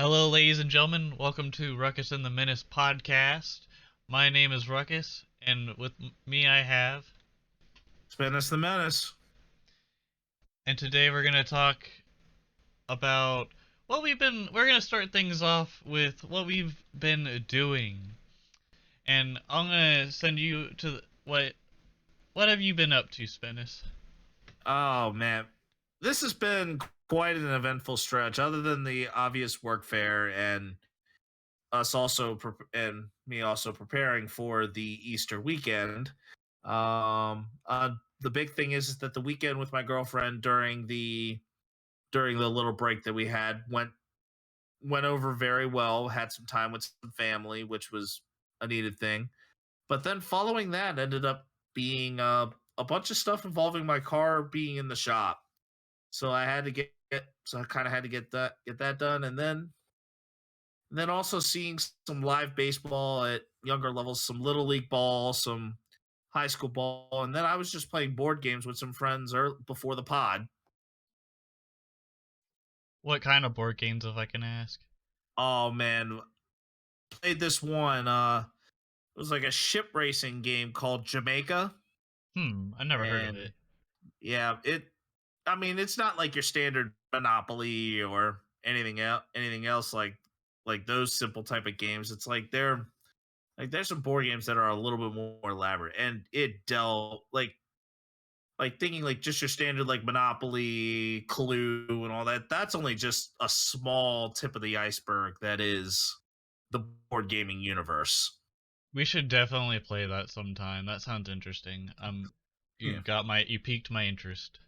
Hello, ladies and gentlemen. Welcome to Ruckus and the Menace podcast. My name is Ruckus, and with me I have. Menace the Menace. And today we're going to talk about what we've been. We're going to start things off with what we've been doing. And I'm going to send you to what have you been up to, Menace? Oh man, this has been quite an eventful stretch. Other than the obvious work fair and and me also preparing for the Easter weekend. The big thing is that the weekend with my girlfriend during the little break that we had went over very well. Had some time with some family, which was a needed thing. But then following that ended up being a bunch of stuff involving my car being in the shop. So I had to so I kind of had to get that done, and then also seeing some live baseball at younger levels, some little league ball, some high school ball, and then I was just playing board games with some friends before the pod. What kind of board games, if I can ask? Oh man, played this one. It was like a ship racing game called Jamaica, I never heard of and it. yeah, I mean, it's not like your standard Monopoly or anything else like those simple type of games. It's like there's some board games that are a little bit more elaborate, and it dealt like thinking like just your standard like Monopoly, Clue, and all that. That's only just a small tip of the iceberg. That is the board gaming universe. We should definitely play that sometime. That sounds interesting. Yeah, You piqued my interest.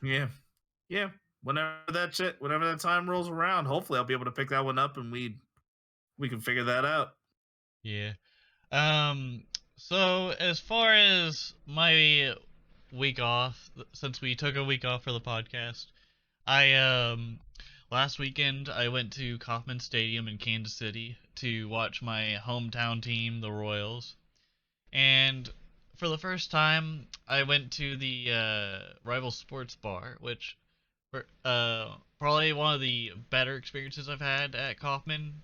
yeah, yeah. Whenever that time rolls around, hopefully I'll be able to pick that one up, and we can figure that out. Yeah. Um, so as far as my week off, since we took a week off for the podcast, I last weekend I went to Kauffman Stadium in Kansas City to watch my hometown team, the Royals. And for the first time, I went to the Rival Sports Bar, which probably one of the better experiences I've had at Kauffman.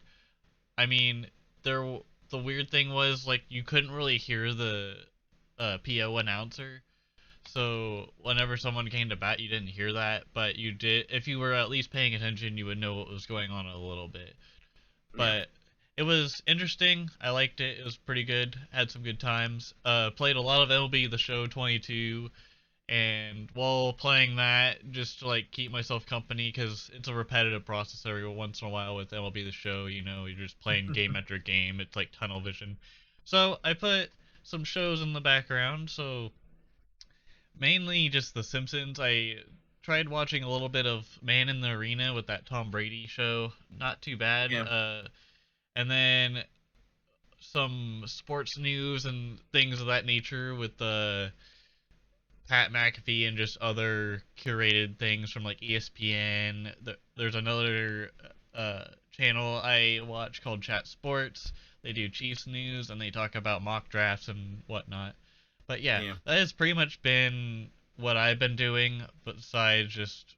I mean, there the weird thing was like you couldn't really hear the PO announcer. So whenever someone came to bat, you didn't hear that, but you did. If you were at least paying attention, you would know what was going on a little bit. Yeah. But it was interesting. I liked it. It was pretty good. Had some good times. Played a lot of MLB The Show 22, and while playing that, just to like keep myself company, because it's a repetitive process every once in a while with MLB The Show. You know, you're just playing game after game. It's like tunnel vision. So I put some shows in the background. So mainly just The Simpsons. I tried watching a little bit of Man in the Arena with that Tom Brady show. Not too bad. Yeah. And then some sports news and things of that nature with Pat McAfee and just other curated things from like ESPN. There's another channel I watch called Chat Sports. They do Chiefs news and they talk about mock drafts and whatnot. But yeah, Yeah. that has pretty much been what I've been doing besides just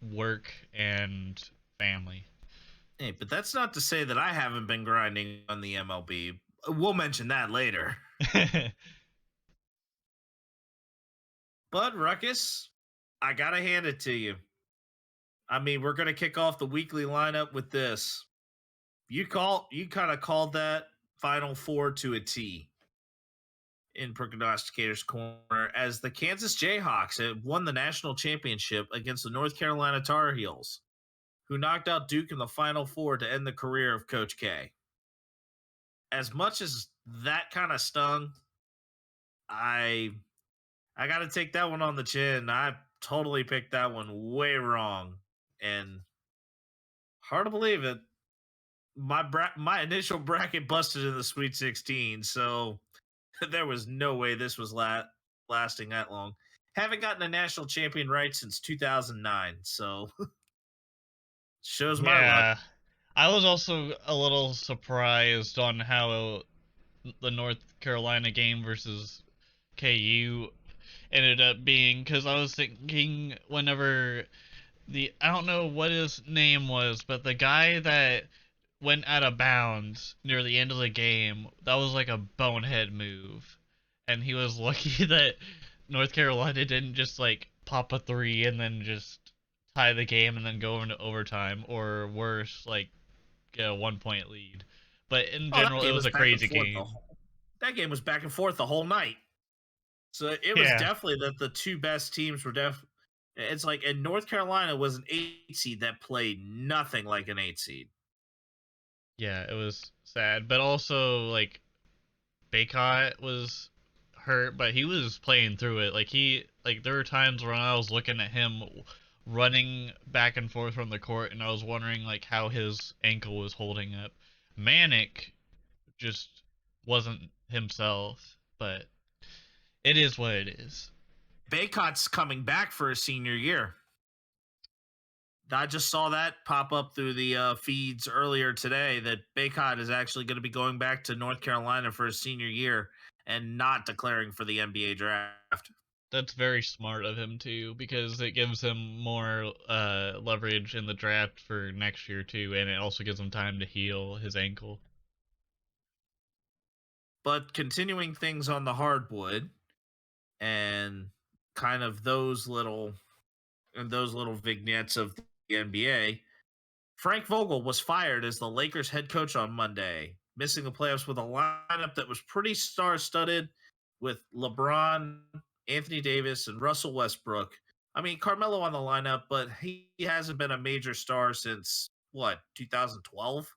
work and family. Hey, but that's not to say that I haven't been grinding on the MLB. We'll mention that later. But Ruckus, I gotta hand it to you. I mean, we're gonna kick off the weekly lineup with this. You kind of called that Final Four to a T in Prognosticator's Corner as the Kansas Jayhawks had won the national championship against the North Carolina Tar Heels, who knocked out Duke in the Final Four to end the career of Coach K. As much as that kind of stung, I I got to take that one on the chin. I totally picked that one way wrong, and hard to believe it. My initial bracket busted in the Sweet 16, so there was no way this was lasting that long. Haven't gotten a national champion right since 2009, so shows my luck. Yeah, I was also a little surprised on how the North Carolina game versus KU ended up being, because I was thinking whenever the I don't know what his name was, but the guy that went out of bounds near the end of the game, that was like a bonehead move. And he was lucky that North Carolina didn't just like pop a three and then just tie the game and then go into overtime, or worse, like get a 1 point lead. But in Oh, that general, it game was was a back and crazy forth. game. That game was back and forth the whole night. So it was Yeah, definitely that the two best teams were It's like, and North Carolina was an 8 seed that played nothing like an 8 seed. yeah, it was sad. But also, like, Baycott was hurt, but he was playing through it. Like there were times when I was looking at him running back and forth from the court, and I was wondering like how his ankle was holding up. Manic just wasn't himself, but it is what it is. Baycott's coming back for his senior year. I just saw that pop up through the feeds earlier today that Baycott is actually going to be going back to North Carolina for his senior year and not declaring for the NBA draft. That's very smart of him too, because it gives him more leverage in the draft for next year too, and it also gives him time to heal his ankle. But continuing things on the hardwood and kind of those little vignettes of the NBA, Frank Vogel was fired as the Lakers head coach on Monday, missing the playoffs with a lineup that was pretty star-studded with LeBron, Anthony Davis, and Russell Westbrook. I mean, Carmelo on the lineup, but he hasn't been a major star since what, 2012?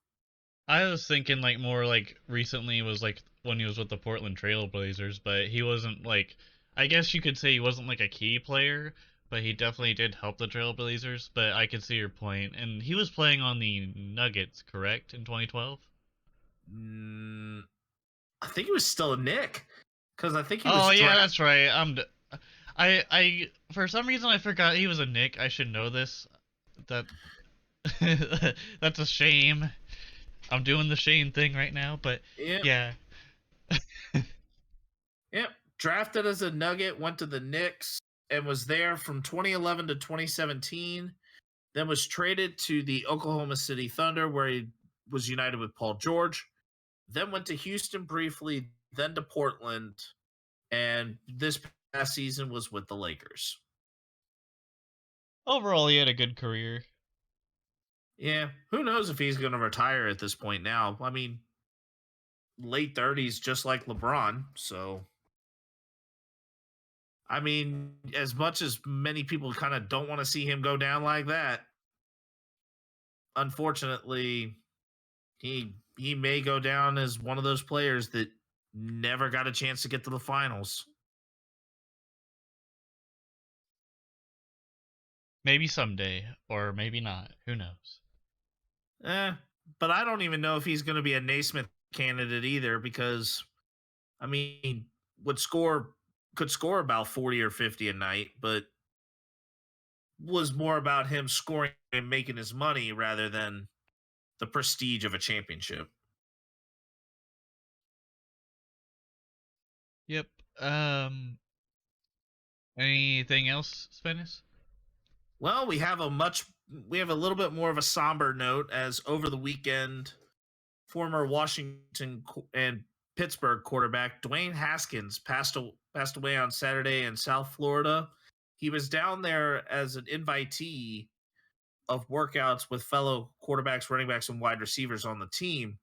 I was thinking like more like recently was like when he was with the Portland Trail Blazers, but he wasn't like, I guess you could say he wasn't like a key player, but he definitely did help the Trailblazers. But I could see your point, and he was playing on the Nuggets, correct, in 2012. Mm, I think he was still a Nick because I think he Oh was yeah, drafted. that's right. I for some reason I forgot he was a Nick. I should know this. That that's a shame. I'm doing the Shane thing right now, but Yep, yeah. yep. Drafted as a Nugget, went to the Knicks and was there from 2011 to 2017. Then was traded to the Oklahoma City Thunder, where he was united with Paul George. Then went to Houston briefly, then to Portland, and this past season was with the Lakers. Overall, he had a good career. Yeah, who knows if he's going to retire at this point now? I mean, late 30s, just like LeBron. So, I mean, as much as many people kind of don't want to see him go down like that, unfortunately, he may go down as one of those players that never got a chance to get to the finals. Maybe someday, or maybe not. Who knows? Eh, but I don't even know if he's going to be a Naismith candidate either because I mean, would score could score about 40 or 50 a night, but was more about him scoring and making his money rather than the prestige of a championship. Yep. Anything else, Spence? Well, we have a little bit more of a somber note as over the weekend former Washington and Pittsburgh quarterback Dwayne Haskins passed away on Saturday in South Florida. He was down there as an invitee of workouts with fellow quarterbacks, running backs, and wide receivers on the team.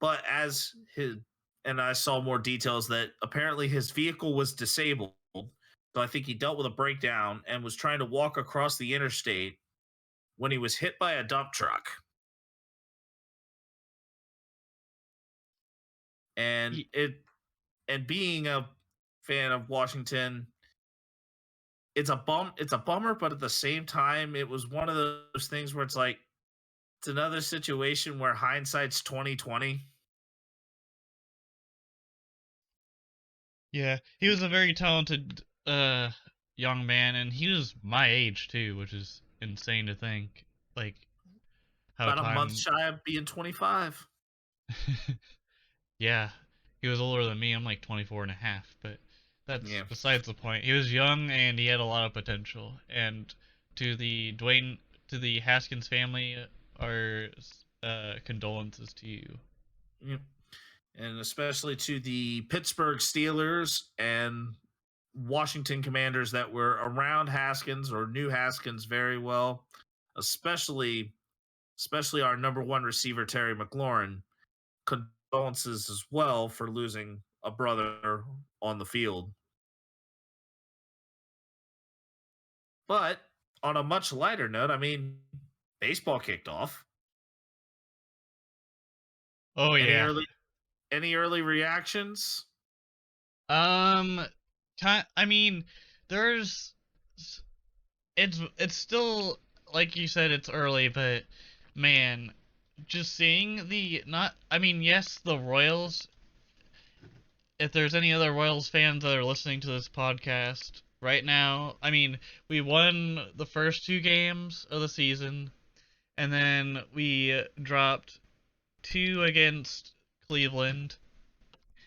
But as his and I saw more details that apparently his vehicle was disabled. So I think he dealt with a breakdown and was trying to walk across the interstate when he was hit by a dump truck. And Y- being a fan of Washington, it's a bummer, but at the same time, it was one of those things where it's like it's another situation where hindsight's 2020. Yeah, he was a very talented young man, and he was my age too, which is insane to think. Like how About a month time. shy of being 25. Yeah, he was older than me. I'm like 24 and a half, but that's Yeah. besides the point. He was young and he had a lot of potential, and to the Haskins family, our condolences to you. Yep. And especially to the Pittsburgh Steelers and Washington Commanders that were around Haskins or knew Haskins very well, especially our number one receiver Terry McLaurin. Condolences as well for losing a brother on the field. But on a much lighter note, I mean, baseball kicked off. Oh Any yeah. early reactions? Um, I mean, there's it's still like you said, it's early, but man, just seeing the not. I mean, yes, the Royals. If there's any other Royals fans that are listening to this podcast right now, I mean, we won the first two games of the season, and then we dropped two against Cleveland,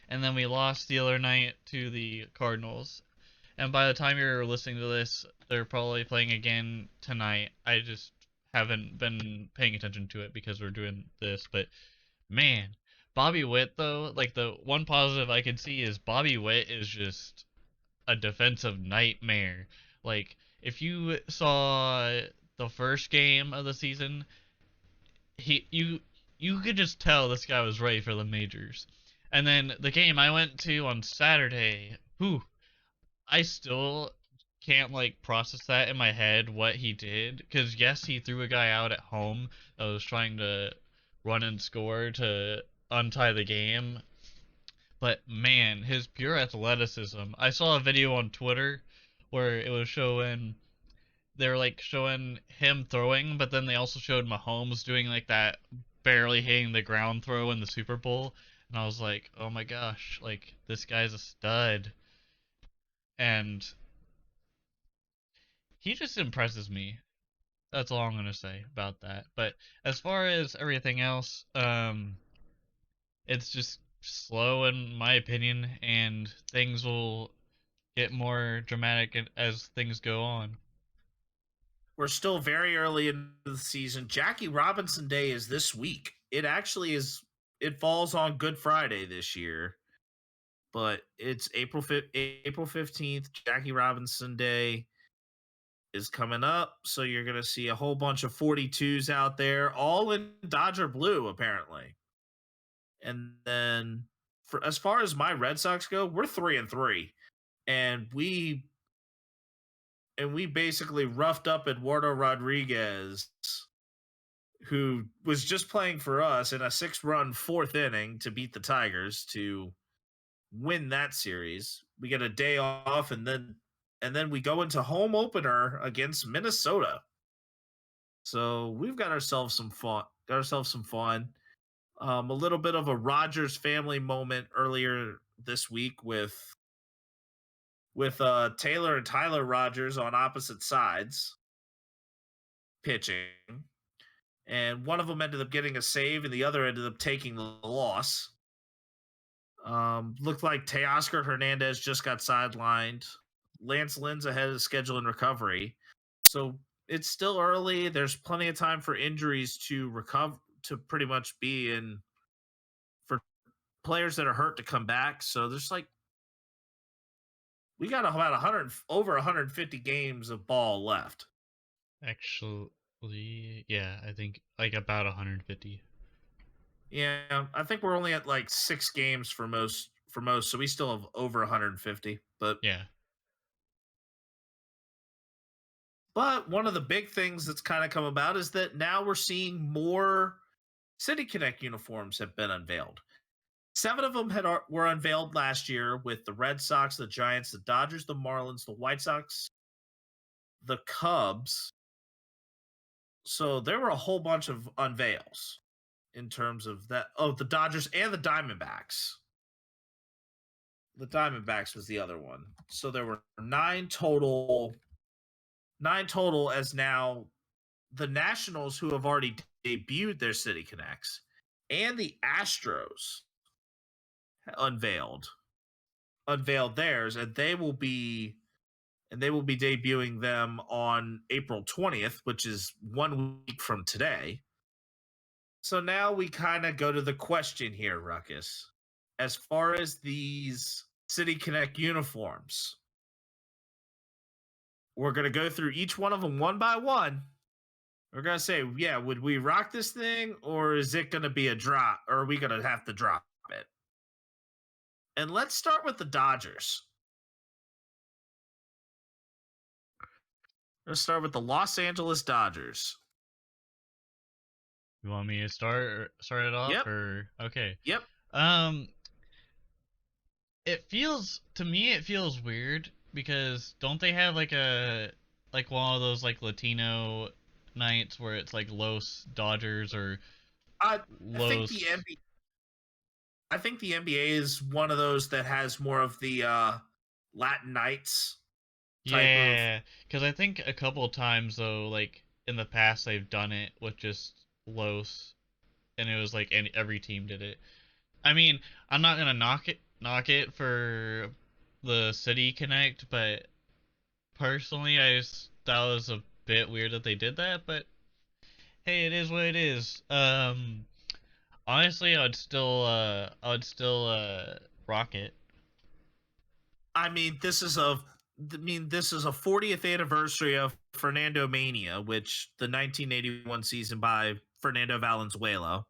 and then we lost the other night to the Cardinals. And by the time you're listening to this, they're probably playing again tonight. I just haven't been paying attention to it because we're doing this. But man, Bobby Witt though, like the one positive I can see is Bobby Witt is just a defensive nightmare. Like if you saw the first game of the season, he you could just tell this guy was ready for the majors. And then the game I went to on Saturday, whew, I still can't like process that in my head what he did because yes, he threw a guy out at home that was trying to run and score to untie the game, but man, his pure athleticism. I saw a video on Twitter where it was showing they were like showing him throwing, but then they also showed Mahomes doing like that barely hitting the ground throw in the Super Bowl, and I was like, oh my gosh, like this guy's a stud. And he just impresses me. That's all I'm gonna say about that. But as far as everything else, it's just slow in my opinion, and things will get more dramatic as things go on. We're still very early in the season. Jackie Robinson Day is this week. It actually is. It falls on Good Friday this year, but it's April 15th. Jackie Robinson Day is coming up, so you're gonna see a whole bunch of 42s out there, all in Dodger blue apparently. And then, for as far as my Red Sox go, we're 3-3, and we basically roughed up Eduardo Rodriguez, who was just playing for us in a 6-run fourth inning to beat the Tigers to win that series. We get a day off, and then we go into home opener against Minnesota. So we've got ourselves some fun. A little bit of a Rogers family moment earlier this week with Taylor and Tyler Rogers on opposite sides pitching, and one of them ended up getting a save, and the other ended up taking the loss. Looked like Teoscar Hernandez just got sidelined. Lance Lynn's ahead of schedule in recovery, so it's still early. There's plenty of time for injuries to recover, to pretty much be in, for players that are hurt to come back. So there's like, we got about 100, over 150 games of ball left. Actually, yeah, I think like about 150. Yeah, I think we're only at like 6 games for most. So we still have over 150. Yeah, But one of the big things that's kind of come about is that now we're seeing more City Connect uniforms have been unveiled. 7 of them were unveiled last year with the Red Sox, the Giants, the Dodgers, the Marlins, the White Sox, the Cubs. So there were a whole bunch of unveils in terms of that. Oh, the Dodgers and the Diamondbacks. The Diamondbacks was the other one. So there were 9 total. 9 total, as now the Nationals, who have already debuted their City Connects, and the Astros unveiled theirs, and they will be and they will be debuting them on April 20th, which is 1 week from today. So now we kind of go to the question here, Ruckus. As far as these City Connect uniforms, we're going to go through each one of them one by one. We're going to say, yeah, would we rock this thing, or is it going to be a drop, or are we going to have to drop it? And let's start with the Dodgers. Let's start with the Los Angeles Dodgers. You want me to start it off, Yep. or okay? Yep. It feels to me it feels weird because don't they have like one of those like Latino nights where it's like Los Dodgers or I think the Los? NBA. I think the NBA is one of those that has more of the Latin nights type of. Yeah, because I think a couple of times though, like in the past they've done it with just Los, and it was like every team did it. I mean, I'm not gonna knock it for the City Connect, but personally, I just thought it was a bit weird that they did that. But hey, it is what it is. Honestly, I would still rock it. I mean, this is a 40th anniversary of Fernando Mania, which the 1981 season by Fernando Valenzuela.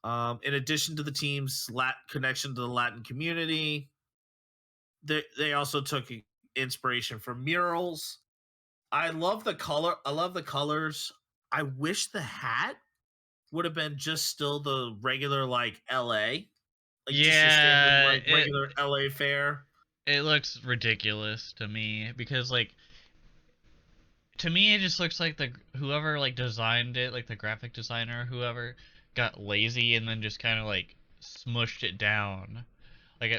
In addition to the team's connection to the Latin community, they also took inspiration from murals. I love the color. I love the colors. I wish the hat would have been just still the regular like LA, like just your standard Yeah, like regular LA fare. it looks ridiculous to me because like to me it just looks like the whoever like designed it, like the graphic designer or whoever, got lazy and then just kind of like smushed it down. Like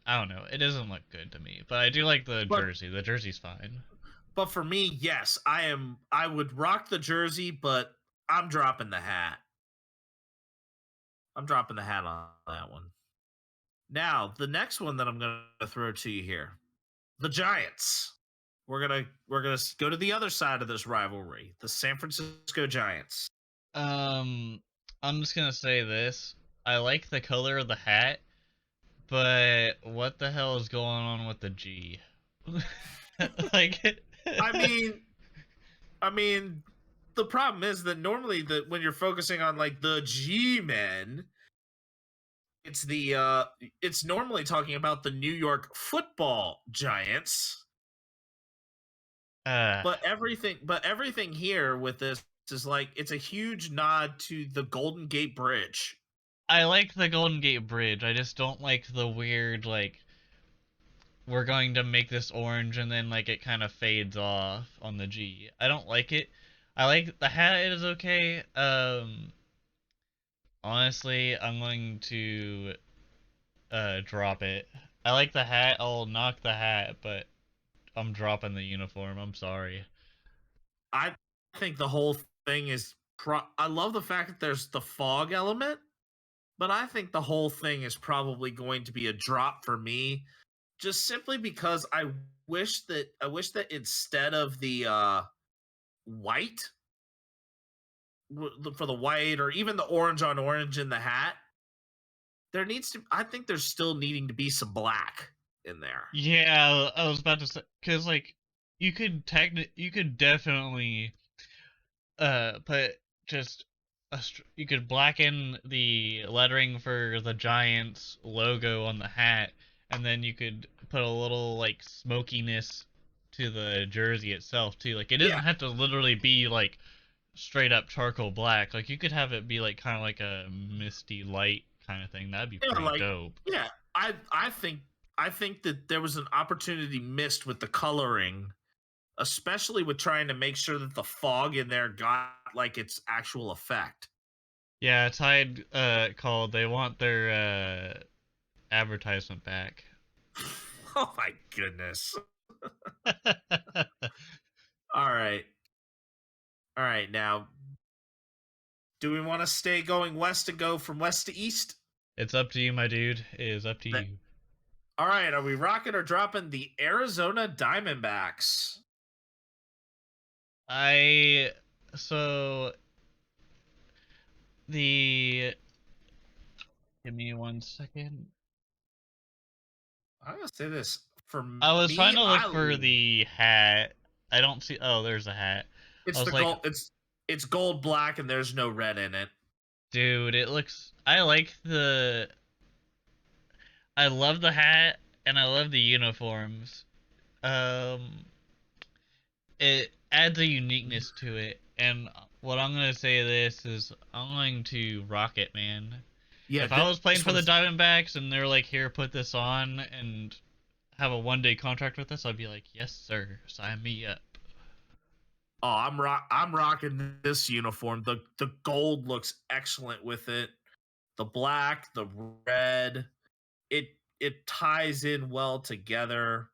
I don't know, it doesn't look good to me, but I do like the But jersey. The jersey's fine. but for me, yes, I would rock the jersey, but I'm dropping the hat. I'm dropping the hat on that one. Now, the next one that I'm going to throw to you here, the Giants. We're gonna go to the other side of this rivalry, the San Francisco Giants. um I'm just gonna say this: I like the color of the hat, but what the hell is going on with the G? Like I mean, I mean, the problem is that normally that when you're focusing on like the G men, it's the it's normally talking about the New York Football Giants. uh But everything here with this is like it's a huge nod to the Golden Gate Bridge. I like the Golden Gate Bridge. I just don't like the weird like we're going to make this orange and then like it kind of fades off on the G. I don't like it. I like the hat is okay. Honestly, I'm going to drop it. I like the hat. I'll knock the hat, but I'm dropping the uniform. I'm sorry. I think the whole thing is I love the fact that there's the fog element, but I think the whole thing is probably going to be a drop for me just simply because I wish that instead of the white for the white or even the orange on orange in the hat, there needs to I think there's still needing to be some black in there. Yeah, I was about to say because like you could definitely put just you could blacken the lettering for the Giants logo on the hat, and then you could put a little like smokiness to the jersey itself too. Like it Yeah, doesn't have to literally be like straight up charcoal black. Like you could have it be like kind of like a misty light kind of thing. That'd be yeah, pretty like dope. yeah. I think that there was an opportunity missed with the coloring, especially with trying to make sure that the fog in there got like its actual effect. Yeah, Tide called. They want their advertisement back. Oh my goodness. All right. All right. Now, do we want to stay going west and go from west to east? It's up to you, my dude. It is up to That you. All right, are we rocking or dropping the Arizona Diamondbacks? I so the give me 1 second. I'm gonna say this for I was trying me. to look for the hat. I don't see. Oh, there's a hat. I It's was the like, gold. It's gold black and there's no red in it. dude, it looks. I like the. I love the hat and I love the uniforms. Um, it adds a uniqueness to it. And what I'm gonna say this is, I'm going to rock it, man. Yeah, If I was playing this for the one's. Diamondbacks and they're like, here, put this on and have a 1 day contract with us, I'd be like, yes, sir, sign me up. Oh, I'm rocking this uniform. The gold looks excellent with it. The black, the red, it ties in well together.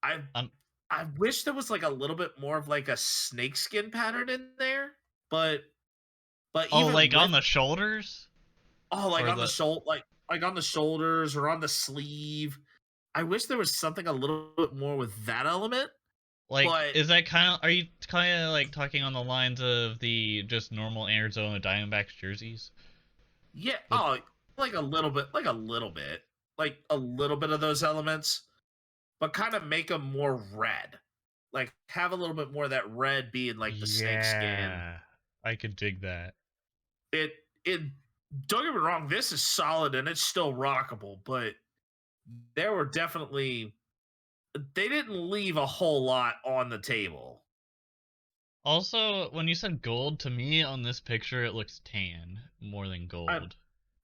I Um, I wish there was like a little bit more of like a snakeskin pattern in there, but oh, even like on with the shoulders like or on the the shoulder, like on the shoulders or on the sleeve. I wish there was something a little bit more with that element, like, but is that kind of? Are you kind of like talking on the lines of the just normal Arizona Diamondbacks jerseys? yeah, With like a little bit, like a little bit of those elements, but kind of make them more red. Like have a little bit more of that red being like the snake skin. yeah, I could dig that. It don't get me wrong, this is solid and it's still rockable, but there were definitely they didn't leave a whole lot on the table. Also, when you said gold, to me on this picture it looks tan more than I gold.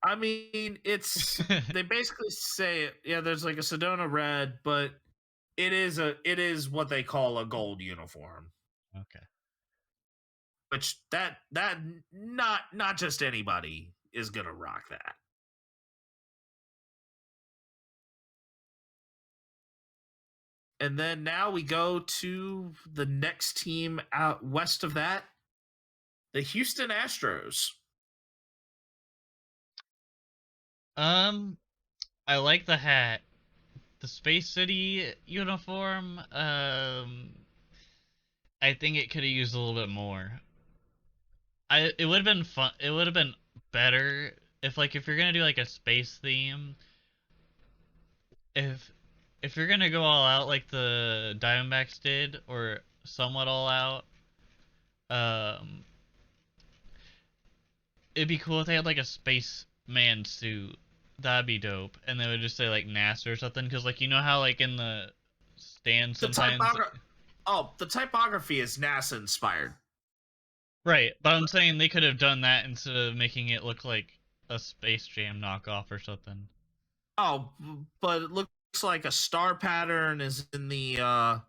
I mean, it's they basically say yeah, there's like a Sedona red, but it is what they call a gold uniform. Okay. Which that not just anybody is gonna rock that. And then now we go to the next team out west of that, the Houston Astros. Um, I like the hat. The Space City uniform, I think it could have used a little bit more. It would have been fun. It would have been better if, like, if you're gonna do like a space theme, if you're gonna go all out like the Diamondbacks did, or somewhat all out, um, it'd be cool if they had like a spaceman suit. That'd be dope, and they would just say like NASA or something, because like, you know how like in the stands The sometimes. typography the typography is NASA inspired. Right, but I'm saying they could have done that instead of making it look like a Space Jam knockoff or something. Oh, but it looks like a star pattern is in the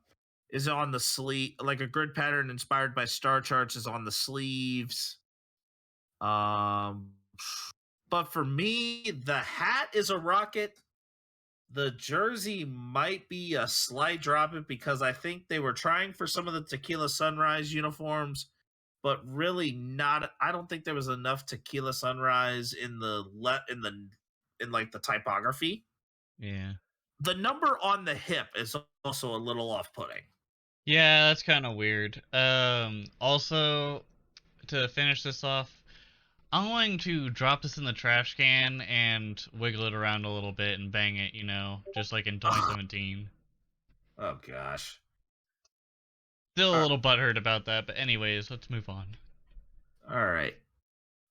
is on the sleeve, like a grid pattern inspired by star charts is on the sleeves. Um, but for me, the hat is a rocket. The jersey might be a slight drop it because I think they were trying for some of the Tequila Sunrise uniforms, but really not. I don't think there was enough Tequila Sunrise in in like the typography. Yeah. The number on the hip is also a little off-putting. Yeah, that's kind of weird. Also, to finish this off, I'm going to drop this in the trash can and wiggle it around a little bit and bang it, just like in 2017. Oh gosh. Still a All little butthurt about that, but anyways, let's move on. right.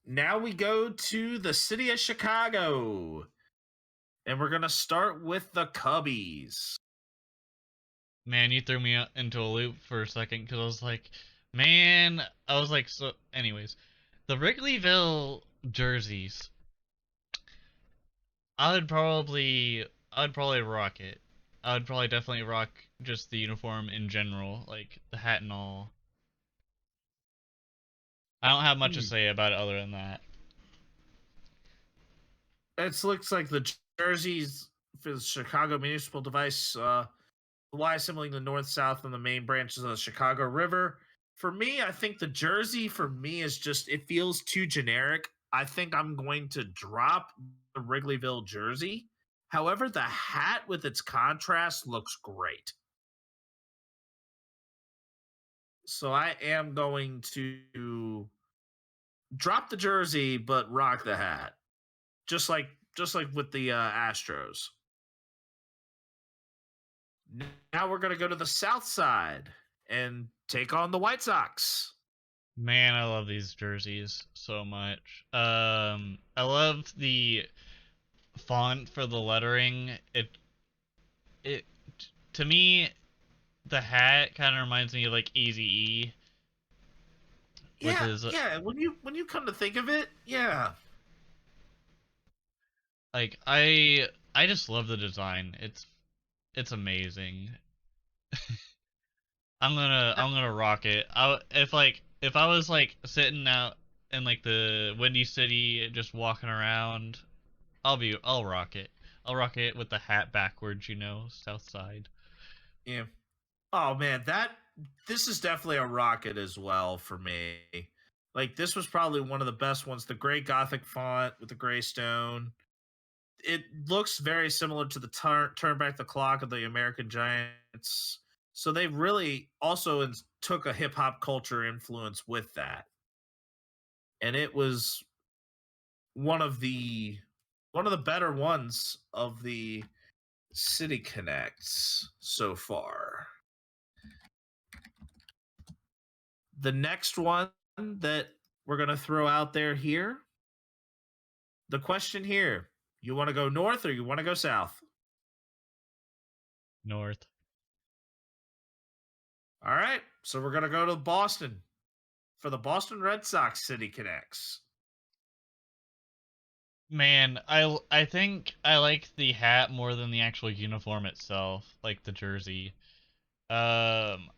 Now we go to the city of Chicago. And we're going to start with the Cubbies. Man, you threw me into a loop for a second because I was like, man, I was like, so. Anyways, the Wrigleyville jerseys, I would probably rock it. I would probably definitely rock just the uniform in general, like the hat and all. I don't have much to say about it other than that. It looks like the jerseys for the Chicago Municipal Device, Y assembling the north, south, and the main branches of the Chicago River. For me, I think the jersey for me is just, it feels too generic. I think I'm going to drop the Wrigleyville jersey. However, the hat with its contrast looks great. So I am going to drop the jersey but rock the hat. Just like with the Astros. Now we're going to go to the South Side and take on the White Sox. Man, I love these jerseys so much. I love the font for the lettering. It to me, the hat kind of reminds me of like Easy E with Yeah, his yeah. When you come to think of it, yeah, like I just love the design. It's amazing. I'm gonna rock it. If I was like sitting out in like the Windy City just walking around, I'll rock it. I'll rock it with the hat backwards, South Side. yeah. Oh man, this is definitely a rocket as well for me. Like this was probably one of the best ones. The gray Gothic font with the gray stone. It looks very similar to the turn back the clock of the American Giants. So they really also took a hip hop culture influence with that, and it was one of the better ones of the City Connects so far. The next one that we're going to throw out there here, the question here, you want to go north or you want to go south? North. All right, so we're going to go to Boston for the Boston Red Sox City Connects. Man, I think I like the hat more than the actual uniform itself, like the jersey. Um,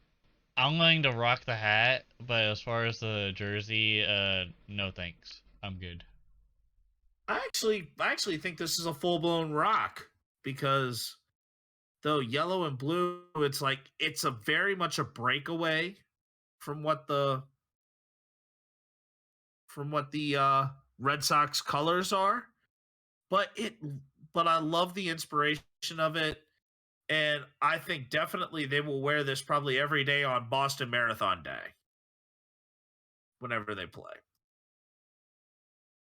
I'm going to rock the hat, but as far as the jersey, no thanks. I'm good. I actually think this is a full-blown rock because though yellow and blue, it's a very much a breakaway from what the Red Sox colors are. But I love the inspiration of it, and I think definitely they will wear this probably every day on Boston Marathon Day whenever they play.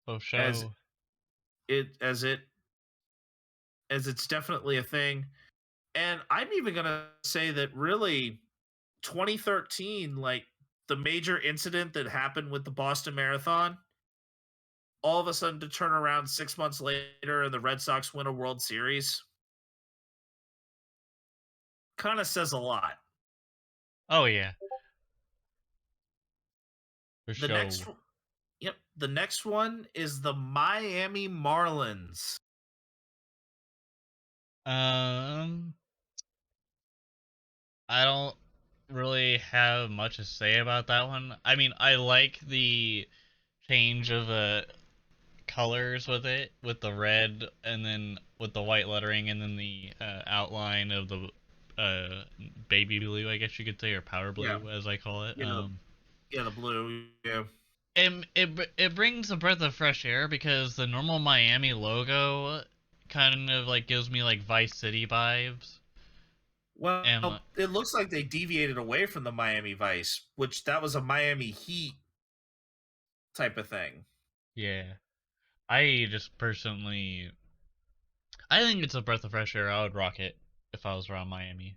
Oh, As show. it as it as it's definitely a thing. And I'm even gonna say that really 2013, like the major incident that happened with the Boston Marathon, all of a sudden to turn around 6 months later and the Red Sox win a World Series kind of says a lot. Oh yeah, for The next show. Yep, the next one is the Miami Marlins. Um, I don't really have much to say about that one. I mean, I like the change of colors with it, with the red and then with the white lettering and then the outline of the uh, baby blue, I guess you could say, or powder Yeah, blue as I call it. yeah, yeah, the blue. Yeah, It brings a breath of fresh air because the normal Miami logo kind of like gives me like Vice City vibes. And well, it looks like they deviated away from the Miami Vice, which that was a Miami Heat type of thing. yeah, I just personally, I think it's a breath of fresh air. I would rock it if I was around Miami.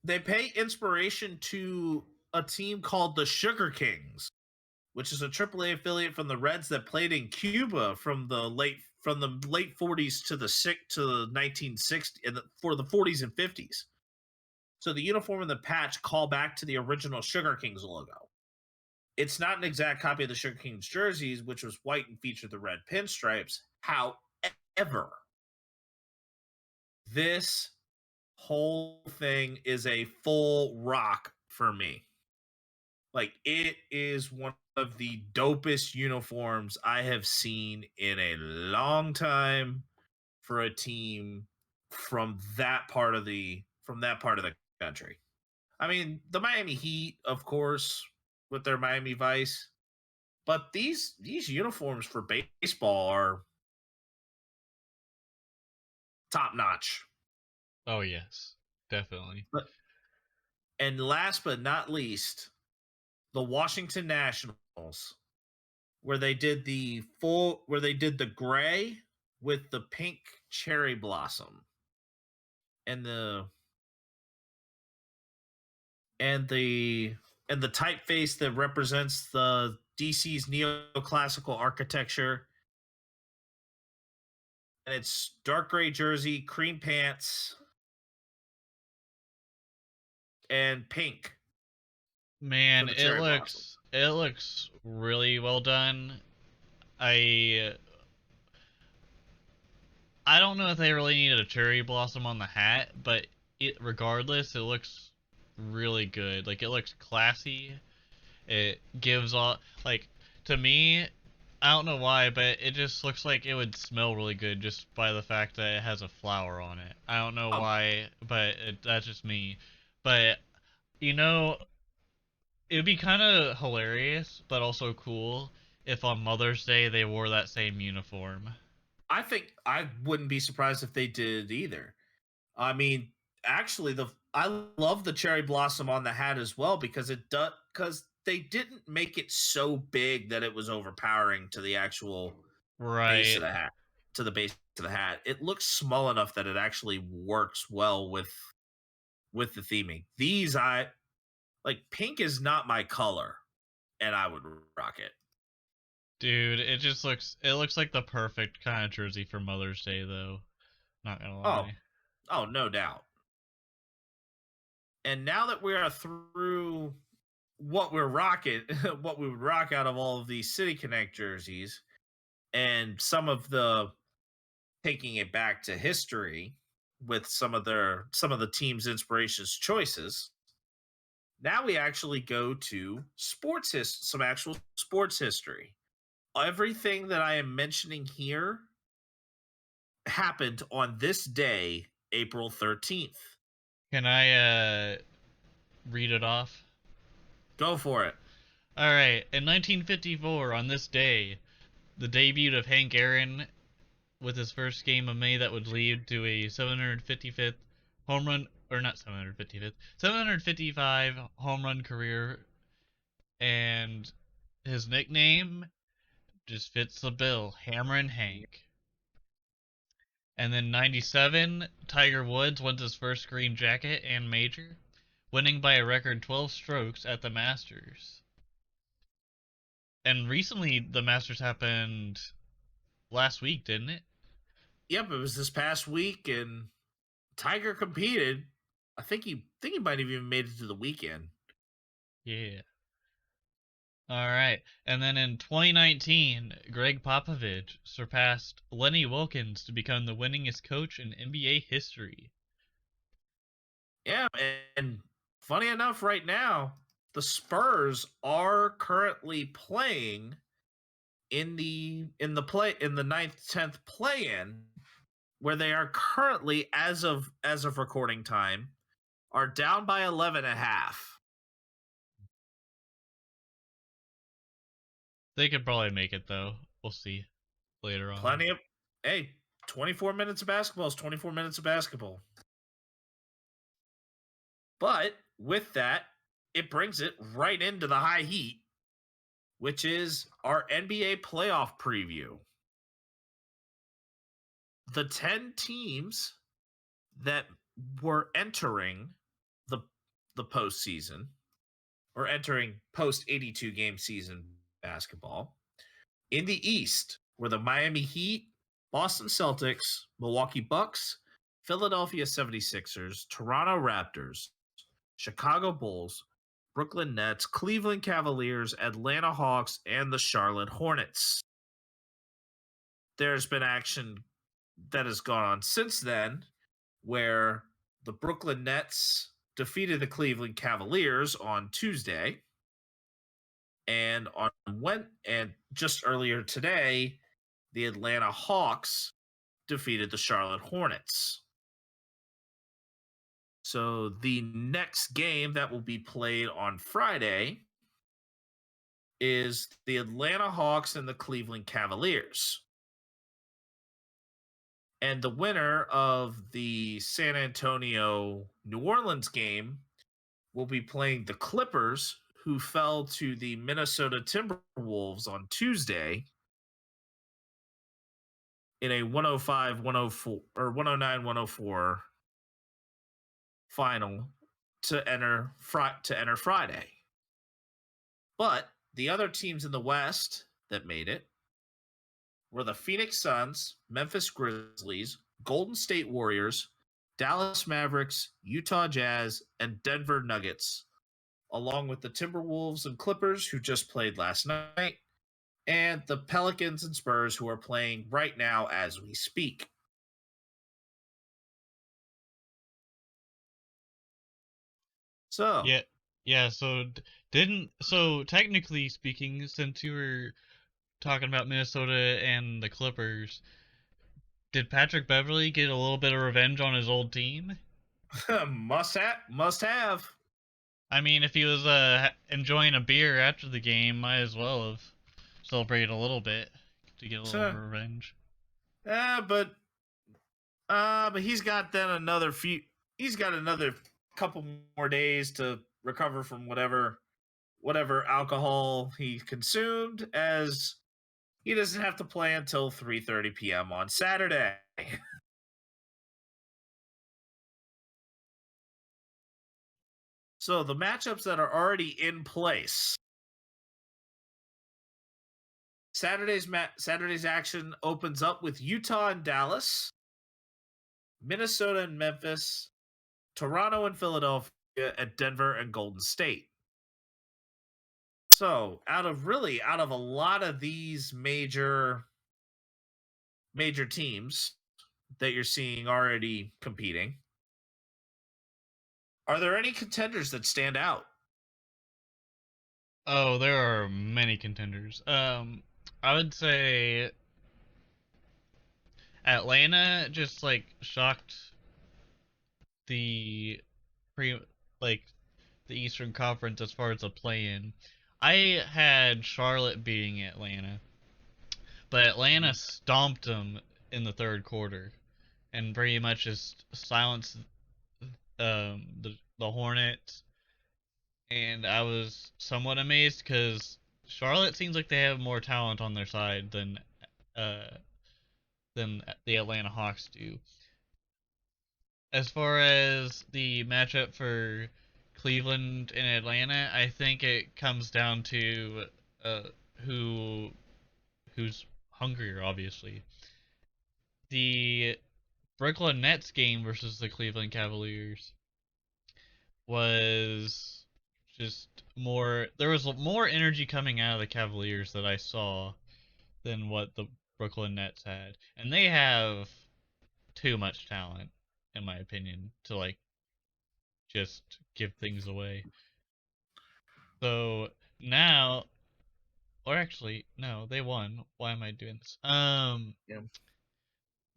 They pay inspiration to a team called the Sugar Kings, which is a AAA affiliate from the Reds that played in Cuba from the late 40s to the 1960s and for the 40s and 50s. So the uniform and the patch call back to the original Sugar Kings logo. It's not an exact copy of the Sugar Kings jerseys, which was white and featured the red pinstripes. However, this whole thing is a full rock for me. Like it is one of the dopest uniforms I have seen in a long time for a team from that part of the country. I mean, the Miami Heat, of course, with their Miami Vice, but these uniforms for baseball top notch. Oh yes, definitely. But and last but not least, the Washington Nationals, where they did the gray with the pink cherry blossom and the and the typeface that represents the DC's neoclassical architecture. And it's dark gray jersey, cream pants, and pink for Man, the cherry blossom. it looks really well done. I I don't know if they really needed a cherry blossom on the hat, but regardless, it looks really good. Like it looks classy. It gives off like to me, I don't know why, but it just looks like it would smell really good just by the fact that it has a flower on it. I don't know Oh, why, but that's just me. But you know, it'd be kind of hilarious, but also cool if on Mother's Day they wore that same uniform. I think I wouldn't be surprised if they did either. I mean, actually, I love the cherry blossom on the hat as well because they didn't make it so big that it was overpowering to the actual base of Right. the hat. To the base of the hat, it looks small enough that it actually works well with the theming. These I like. Pink is not my color, and I would rock it. Dude, it looks like the perfect kind of jersey for Mother's Day though. Not gonna Oh, lie. oh, no doubt. And now that we are through what we're rocking, what we would rock out of all of these City Connect jerseys, and some of the taking it back to history with some of the team's inspirations choices. Now we actually go to some actual sports history. Everything that I am mentioning here happened on this day, April 13th. Can I read it off? Go for it. All right. In 1954, on this day, the debut of Hank Aaron with his first game of May that would lead to a 755th home run, or not 755th, 755 home run career, and his nickname just fits the bill, Hammerin' Hank. And then 97, Tiger Woods wins his first green jacket and major, winning by a record 12 strokes at the Masters. And recently, the Masters happened last week, didn't it? Yep, it was this past week, and Tiger competed. I think he might have even made it to the weekend. Yeah. All right. And then in 2019, Greg Popovich surpassed Lenny Wilkens to become the winningest coach in NBA history. Yeah, and funny enough, right now the Spurs are currently playing in the ninth 10th play in, where they are currently as of recording time are down by 11 and a half. They could probably make it, though. We'll see later on. Plenty of hey, 24 minutes of basketball is 24 minutes of basketball. But with that, it brings it right into the high heat, which is our NBA playoff preview. The 10 teams that were entering the the postseason or entering post 82 game season basketball. In the East were the Miami Heat, Boston Celtics, Milwaukee Bucks, Philadelphia 76ers, Toronto Raptors, Chicago Bulls, Brooklyn Nets, Cleveland Cavaliers, Atlanta Hawks, and the Charlotte Hornets. There's been action that has gone on since then where the Brooklyn Nets defeated the Cleveland Cavaliers on Tuesday. And just earlier today, the Atlanta Hawks defeated the Charlotte Hornets. So the next game that will be played on Friday is the Atlanta Hawks and the Cleveland Cavaliers. And the winner of the San Antonio New Orleans game will be playing the Clippers, who fell to the Minnesota Timberwolves on Tuesday in a 105-104 or 109-104 final to enter Friday. But the other teams in the West that made it were the Phoenix Suns, Memphis Grizzlies, Golden State Warriors, Dallas Mavericks, Utah Jazz, and Denver Nuggets, along with the Timberwolves and Clippers, who just played last night, and the Pelicans and Spurs, who are playing right now as we speak. So, Yeah. So technically speaking, since you were talking about Minnesota and the Clippers, did Patrick Beverly get a little bit of revenge on his old team? must have. I mean, if he was enjoying a beer after the game, might as well have celebrated a little bit to get a little revenge. But he's got then another few. He's got another couple more days to recover from whatever alcohol he consumed, as he doesn't have to play until 3:30 p.m. on Saturday. So the matchups that are already in place. Saturday's action opens up with Utah and Dallas, Minnesota and Memphis, Toronto and Philadelphia, and Denver and Golden State. So, out of a lot of these major teams that you're seeing already competing, are there any contenders that stand out? Oh, there are many contenders. I would say Atlanta just like shocked the pre like the Eastern Conference as far as a play-in. I had Charlotte beating Atlanta, but Atlanta stomped them in the third quarter and pretty much just silenced the Hornets. And I was somewhat amazed because Charlotte seems like they have more talent on their side uh, than the Atlanta Hawks do. As far as the matchup for Cleveland and Atlanta, I think it comes down to uh, who who's hungrier. Obviously, the Brooklyn Nets game versus the Cleveland Cavaliers was just more. There was more energy coming out of the Cavaliers that I saw than what the Brooklyn Nets had, and they have too much talent, in my opinion, to like just give things away. So now, or actually, no, they won. Why am I doing this? Yeah.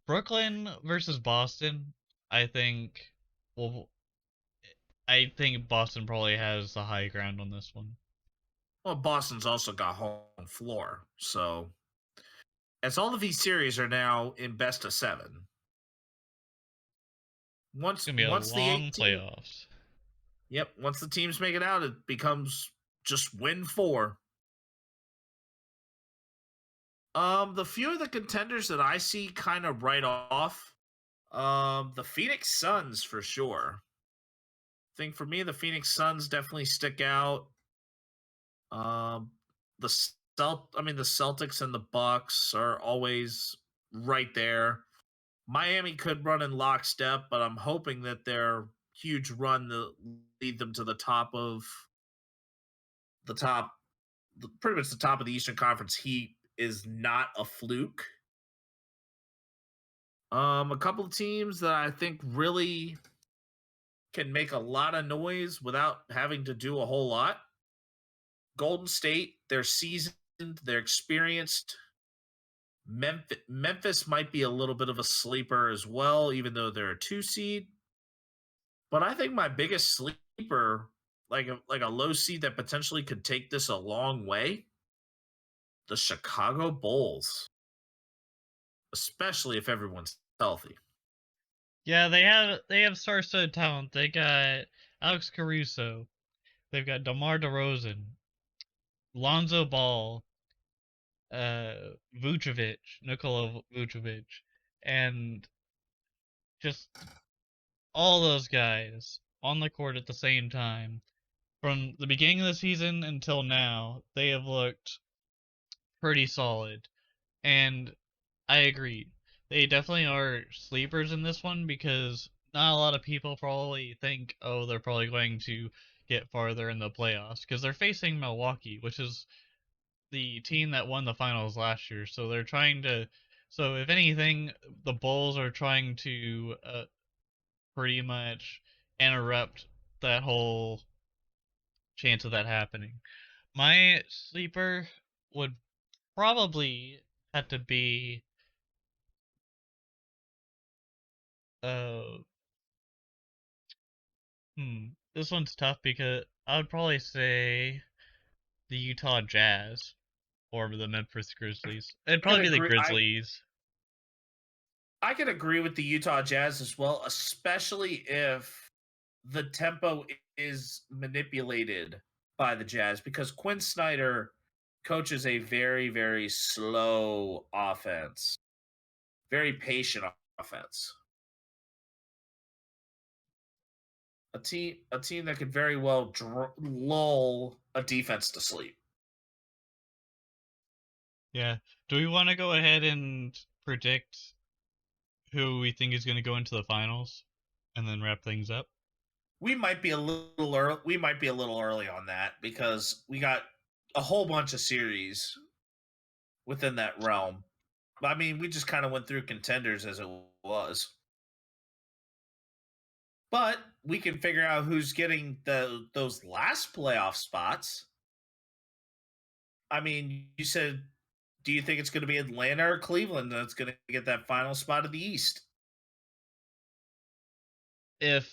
Brooklyn versus Boston. I think. Well, I think Boston probably has the high ground on this one. Well, Boston's also got home floor, so as all of these series are now in best of 7. It's Once gonna be a the long 18, playoffs. yep, once the teams make it out, it becomes just win 4. The few of the contenders that I see kind of right off, the Phoenix Suns for sure. I think for me, the Phoenix Suns definitely stick out. Um, the the Celtics and the Bucks are always right there. Miami could run in lockstep, but I'm hoping that their huge run to lead them to the top of the top, pretty much the top of the Eastern Conference Heat is not a fluke. A couple of teams that I think really can make a lot of noise without having to do a whole lot. Golden State, they're seasoned, they're experienced. Memphis might be a little bit of a sleeper as well, even though they're a 2 seed. But I think my biggest sleeper, like a low seed that potentially could take this a long way, the Chicago Bulls, especially if everyone's healthy. Yeah, they have star-studded talent. They got Alex Caruso. They've got DeMar DeRozan, Lonzo Ball, Vucevic, Nikola Vucevic, and just all those guys on the court at the same time. From the beginning of the season until now, they have looked pretty solid. And I agree. They definitely are sleepers in this one because not a lot of people probably think, oh, they're probably going to get farther in the playoffs because they're facing Milwaukee, which is the team that won the finals last year. So they're trying to. So if anything, the Bulls are trying to pretty much interrupt that whole chance of that happening. My sleeper would probably have to be uh this one's tough because I would probably say the Utah Jazz or the Memphis Grizzlies. It'd I can probably be the agree. Grizzlies. I can agree with the Utah Jazz as well, especially if the tempo is manipulated by the Jazz because Quinn Snyder coaches a very, very slow offense, very patient offense. A team that could very well lull a defense to sleep. Yeah. Do we want to go ahead and predict who we think is going to go into the finals and then wrap things up? We might be a little early. We might be a little early on that because we got a whole bunch of series within that realm. I mean, we just kind of went through contenders as it was. But we can figure out who's getting those last playoff spots. I mean, you said, do you think it's going to be Atlanta or Cleveland that's going to get that final spot of the East? If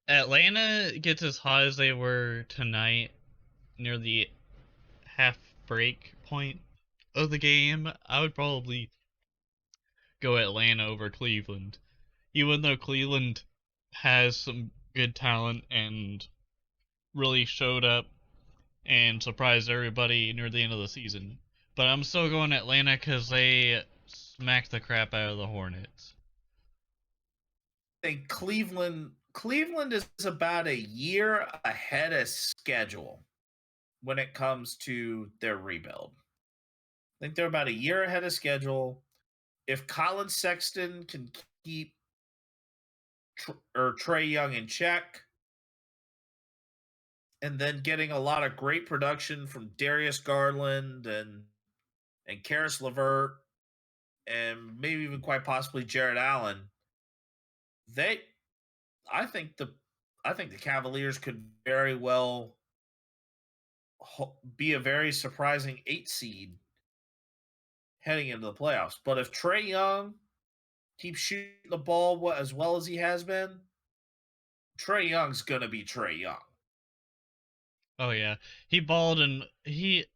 Atlanta gets as hot as they were tonight near the half break point of the game, I would probably go Atlanta over Cleveland. Even though Cleveland has some good talent and really showed up and surprised everybody near the end of the season. But I'm still going Atlanta because they smacked the crap out of the Hornets. I think Cleveland is about a year ahead of schedule when it comes to their rebuild. I think they're about a year ahead of schedule. If Colin Sexton can keep Trae Young in check, and then getting a lot of great production from Darius Garland and Karis LeVert and maybe even quite possibly Jared Allen, they I think the Cavaliers could very well be a very surprising 8 seed heading into the playoffs. But if Trae Young keeps shooting the ball as well as he has been, Trae Young's gonna be Trae Young. Oh yeah, he balled and he.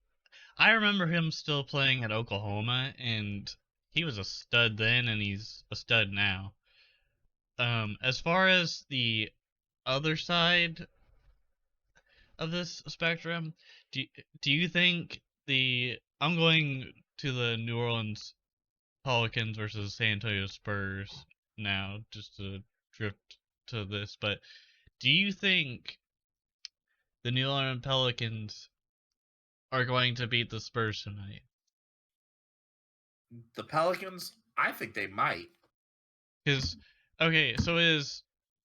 I remember him still playing at Oklahoma, and he was a stud then, and he's a stud now. As far as the other side of this spectrum, do do you think the I'm going to the New Orleans Pelicans versus San Antonio Spurs now, just to drift to this, but do you think the New Orleans Pelicans are going to beat the Spurs tonight? The Pelicans, I think they might. Because okay, so is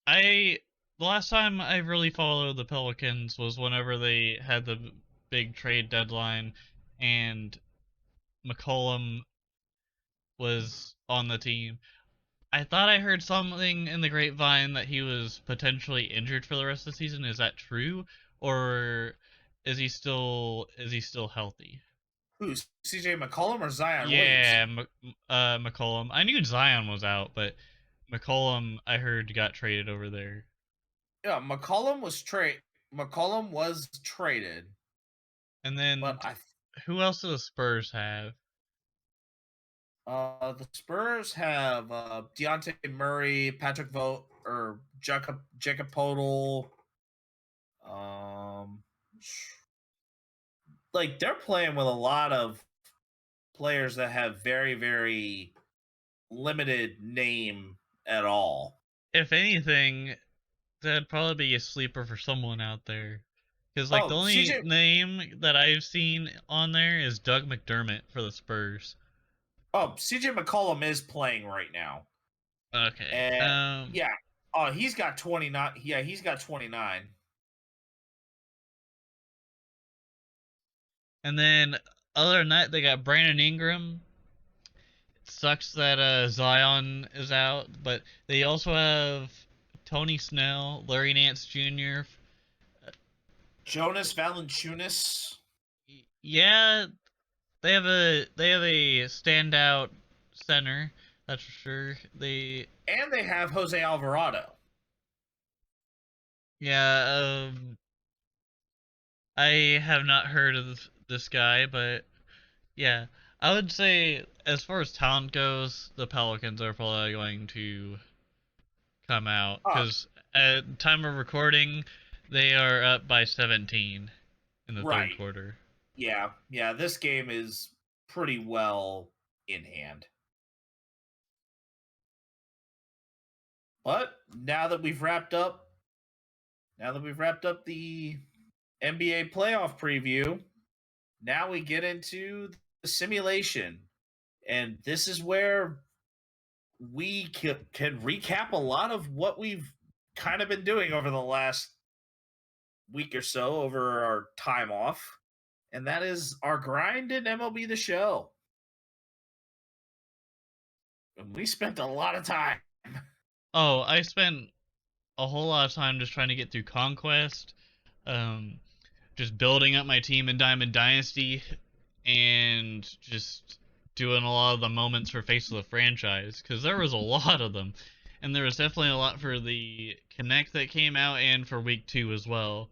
I the last time I really followed the Pelicans was whenever they had the big trade deadline and McCollum was on the team. I thought I heard something in the grapevine that he was potentially injured for the rest of the season. Is that true, or is he still healthy? Who's CJ McCollum or Zion Yeah, Williamson? McCollum. I knew Zion was out, but McCollum I heard got traded over there. Yeah, McCollum was traded, And but then who else do the Spurs have? The Spurs have Deontay Murray, Patrick Vogt, or Jacob Podol. Um, like they're playing with a lot of players that have very, very limited name at all. If anything, that'd probably be a sleeper for someone out there. Because like the Oh, only name that I've seen on there is Doug McDermott for the Spurs. CJ McCollum is playing right now. Okay. And yeah. Oh, he's got 29. Yeah, he's got 29. And then other than that, they got Brandon Ingram. It sucks that Zion is out, but they also have Tony Snell, Larry Nance Jr. Jonas Valanciunas. Yeah, they have a standout center, that's for sure. They have Jose Alvarado. Yeah, I have not heard of this guy, but yeah, I would say as far as talent goes, the Pelicans are probably going to come out because at time of recording, they are up by 17 in the third quarter. Yeah, this game is pretty well in hand. But now that we've wrapped up the NBA playoff preview, now we get into the simulation. And this is where we can recap a lot of what we've kind of been doing over the last week or so over our time off. And that is our grind in MLB The Show. And we spent a lot of time. Oh, I spent a whole lot of time just trying to get through Conquest, just building up my team in Diamond Dynasty, and just doing a lot of the moments for Face of the Franchise, because there was a lot of them. And there was definitely a lot for the Connect that came out and for week 2 as well.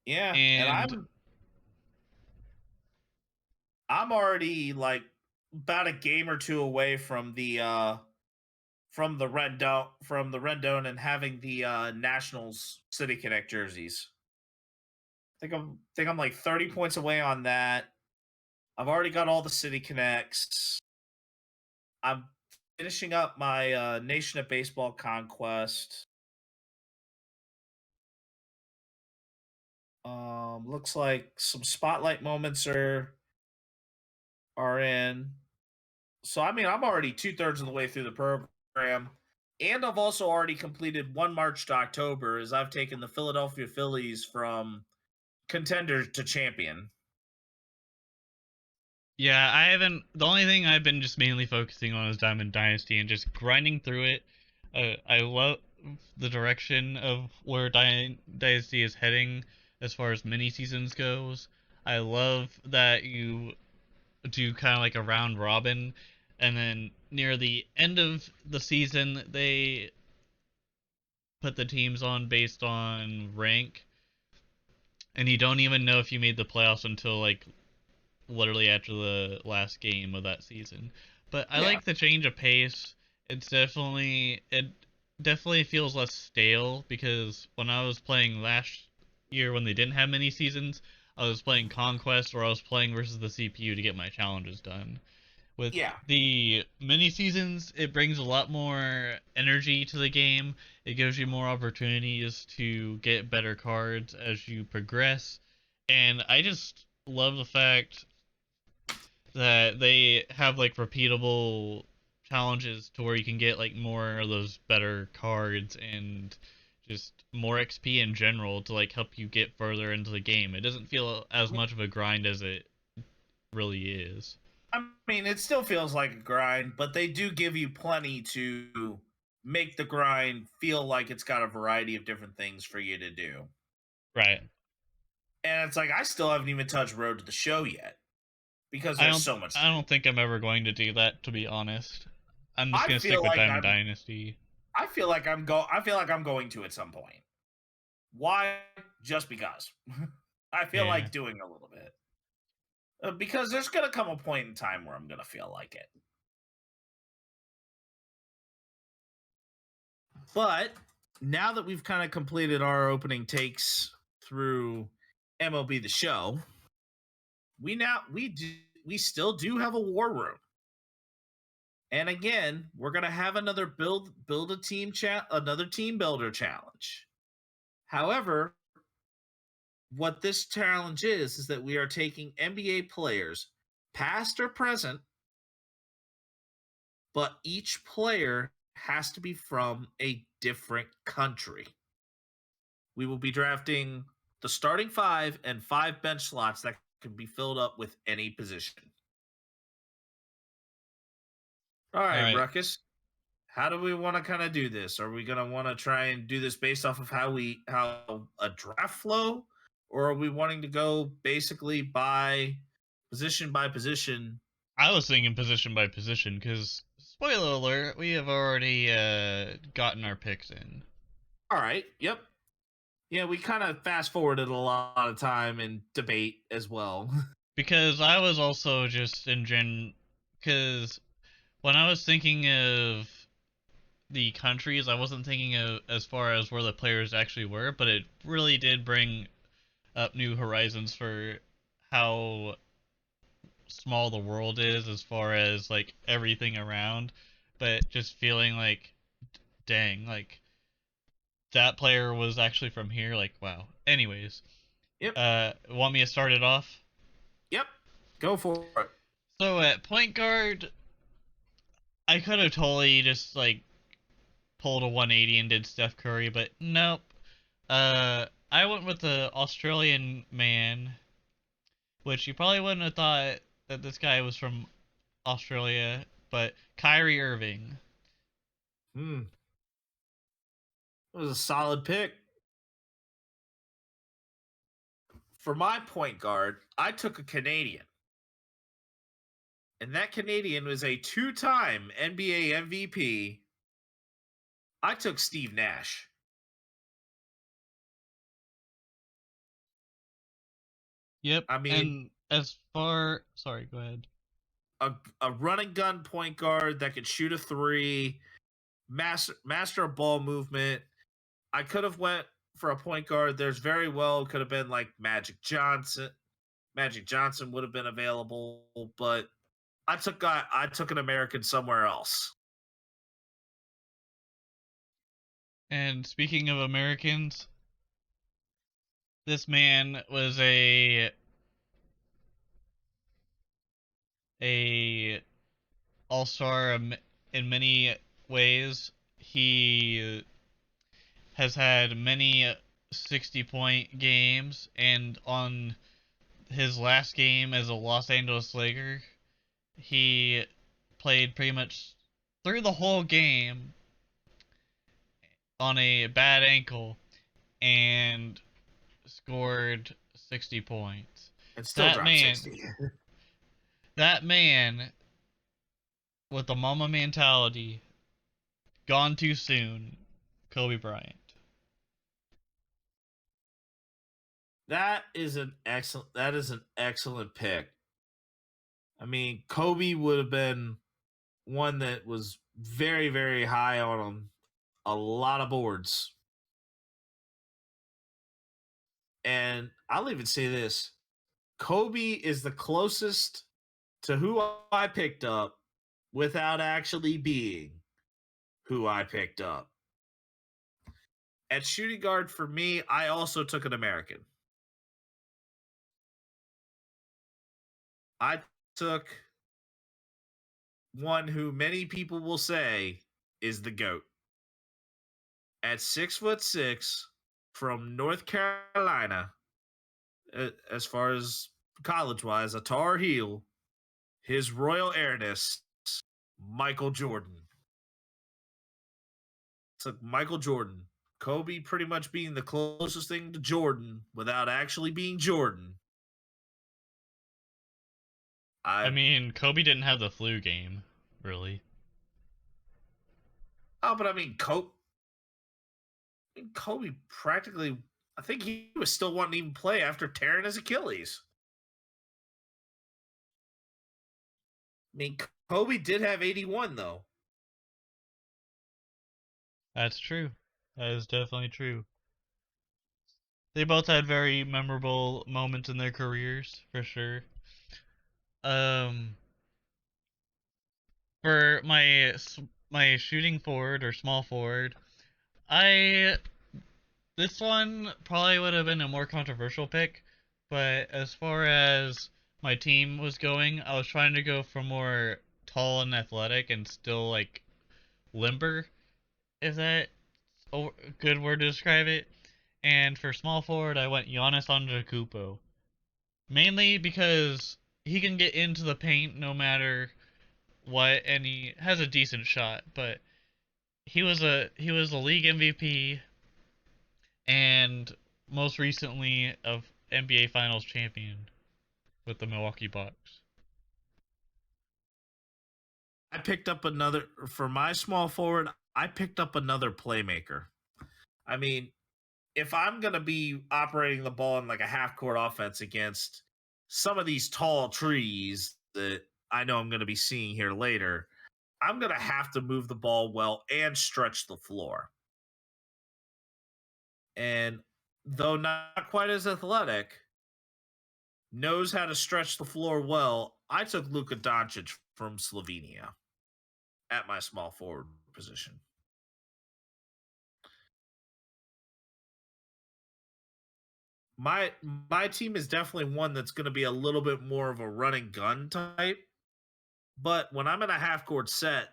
Yeah, and I'm already like about a game or two away from the Rendon and having the Nationals City Connect jerseys. I think I'm like 30 points away on that. I've already got all the City Connects. I'm finishing up my Nation of Baseball conquest. Looks like some spotlight moments are in. So I mean, I'm already 2/3 of the way through the program, and I've also already completed one March to October, as I've taken the Philadelphia Phillies from contender to champion. Yeah, I haven't. The only thing I've been just mainly focusing on is Diamond Dynasty and just grinding through it. I love the direction of where Dynasty is heading as far as mini seasons goes. I love that you do kind of like a round robin, and then near the end of the season they put the teams on based on rank, and you don't even know if you made the playoffs until like literally after the last game of that season. But I like the change of pace. It definitely feels less stale, because when I was playing last year when they didn't have many seasons, I was playing Conquest, or I was playing versus the CPU to get my challenges done. With the mini seasons, it brings a lot more energy to the game. It gives you more opportunities to get better cards as you progress. And I just love the fact that they have like repeatable challenges to where you can get like more of those better cards and just more XP in general to like help you get further into the game. It doesn't feel as much of a grind as it really is. I mean, it still feels like a grind, but they do give you plenty to make the grind feel like it's got a variety of different things for you to do. Right. And it's like, I still haven't even touched Road to the Show yet, because there's so much. I don't think I'm ever going to do that, to be honest. I'm just going to stick with Diamond Dynasty. I feel like I'm going to at some point. Why? Just because. I feel like doing a little bit. because there's going to come a point in time where I'm going to feel like it. But now that we've kind of completed our opening takes through MLB The Show, we still do have a war room. And again, we're gonna have another build a team another team builder challenge. However, what this challenge is that we are taking NBA players, past or present, but each player has to be from a different country. We will be drafting the starting 5 and 5 bench slots that can be filled up with any position. All right, right. Ruckus. How do we want to kind of do this? Are we going to want to try and do this based off of how a draft flow, or are we wanting to go basically by position? I was thinking position by position because, spoiler alert, we have already gotten our picks in. All right. Yep. Yeah, we kind of fast forwarded a lot of time and debate as well. Because I was also just because when I was thinking of the countries, I wasn't thinking of as far as where the players actually were, but it really did bring up new horizons for how small the world is as far as like everything around. But just feeling like, dang, like that player was actually from here. Like, wow. Anyways, Yep. Want me to start it off? Yep. Go for it. So at point guard, I could have totally just like pulled a 180 and did Steph Curry, but nope. I went with the Australian man, which you probably wouldn't have thought that this guy was from Australia, but Kyrie Irving. It was a solid pick. For my point guard, I took a Canadian. And that Canadian was a 2-time NBA MVP. I took Steve Nash. Yep. I mean, And as far, sorry, go ahead. a running gun point guard that could shoot a 3, master of ball movement. I could have went for a point guard. There's very well could have been like Magic Johnson. Magic Johnson would have been available, but I took an American somewhere else. And speaking of Americans, this man was a all-star in many ways. He has had many 60-point games, and on his last game as a Los Angeles Laker, he played pretty much through the whole game on a bad ankle and scored 60 points. And still That dropped man, 60. that man with the mama mentality, gone too soon, Kobe Bryant. That is an excellent pick. I mean, Kobe would have been one that was very, very high on a lot of boards. And I'll even say this. Kobe is the closest to who I picked up without actually being who I picked up. At shooting guard for me, I also took an American. I took one who many people will say is the GOAT. At 6'6" from North Carolina, as far as college wise, a Tar Heel, his Royal Airness, Michael Jordan. Took Michael Jordan. Kobe pretty much being the closest thing to Jordan without actually being Jordan. I mean, Kobe didn't have the flu game, really. But I mean, Kobe practically, I think he was still wanting to even play after tearing his Achilles. I mean, Kobe did have 81 though. That's true. That is definitely true. They both had very memorable moments in their careers, for sure. Um, for my shooting forward or small forward, I this one probably would have been a more controversial pick, but as far as my team was going, I was trying to go for more tall and athletic and still like limber, if that a good word to describe it. And for small forward, I went Giannis Antetokounmpo, mainly because he can get into the paint no matter what, and he has a decent shot. But he was a league MVP and most recently of NBA Finals champion with the Milwaukee Bucks. I picked up another for my small forward. I picked up another playmaker. I mean, if I'm going to be operating the ball in like a half court offense against some of these tall trees that I know I'm going to be seeing here later, I'm going to have to move the ball well and stretch the floor. And though not quite as athletic, knows how to stretch the floor well. I took Luka Doncic from Slovenia at my small forward position. My team is definitely one that's going to be a little bit more of a running gun type. But when I'm in a half court set,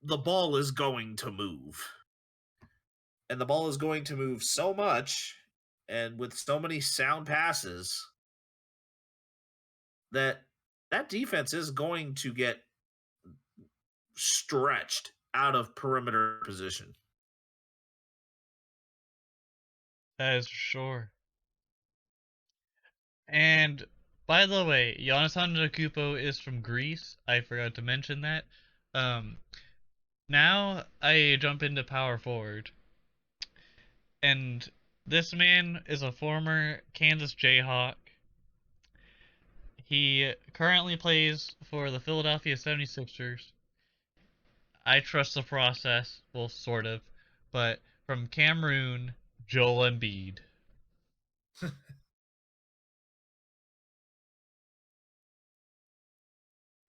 the ball is going to move. And the ball is going to move so much and with so many sound passes that that defense is going to get stretched out of perimeter position. That is for sure. And by the way, Giannis Antetokounmpo is from Greece. I forgot to mention that. Um, Now I jump into power forward, and this man is a former Kansas Jayhawk. He currently plays for the Philadelphia 76ers. I trust the process, well, sort of, but from Cameroon, Joel Embiid.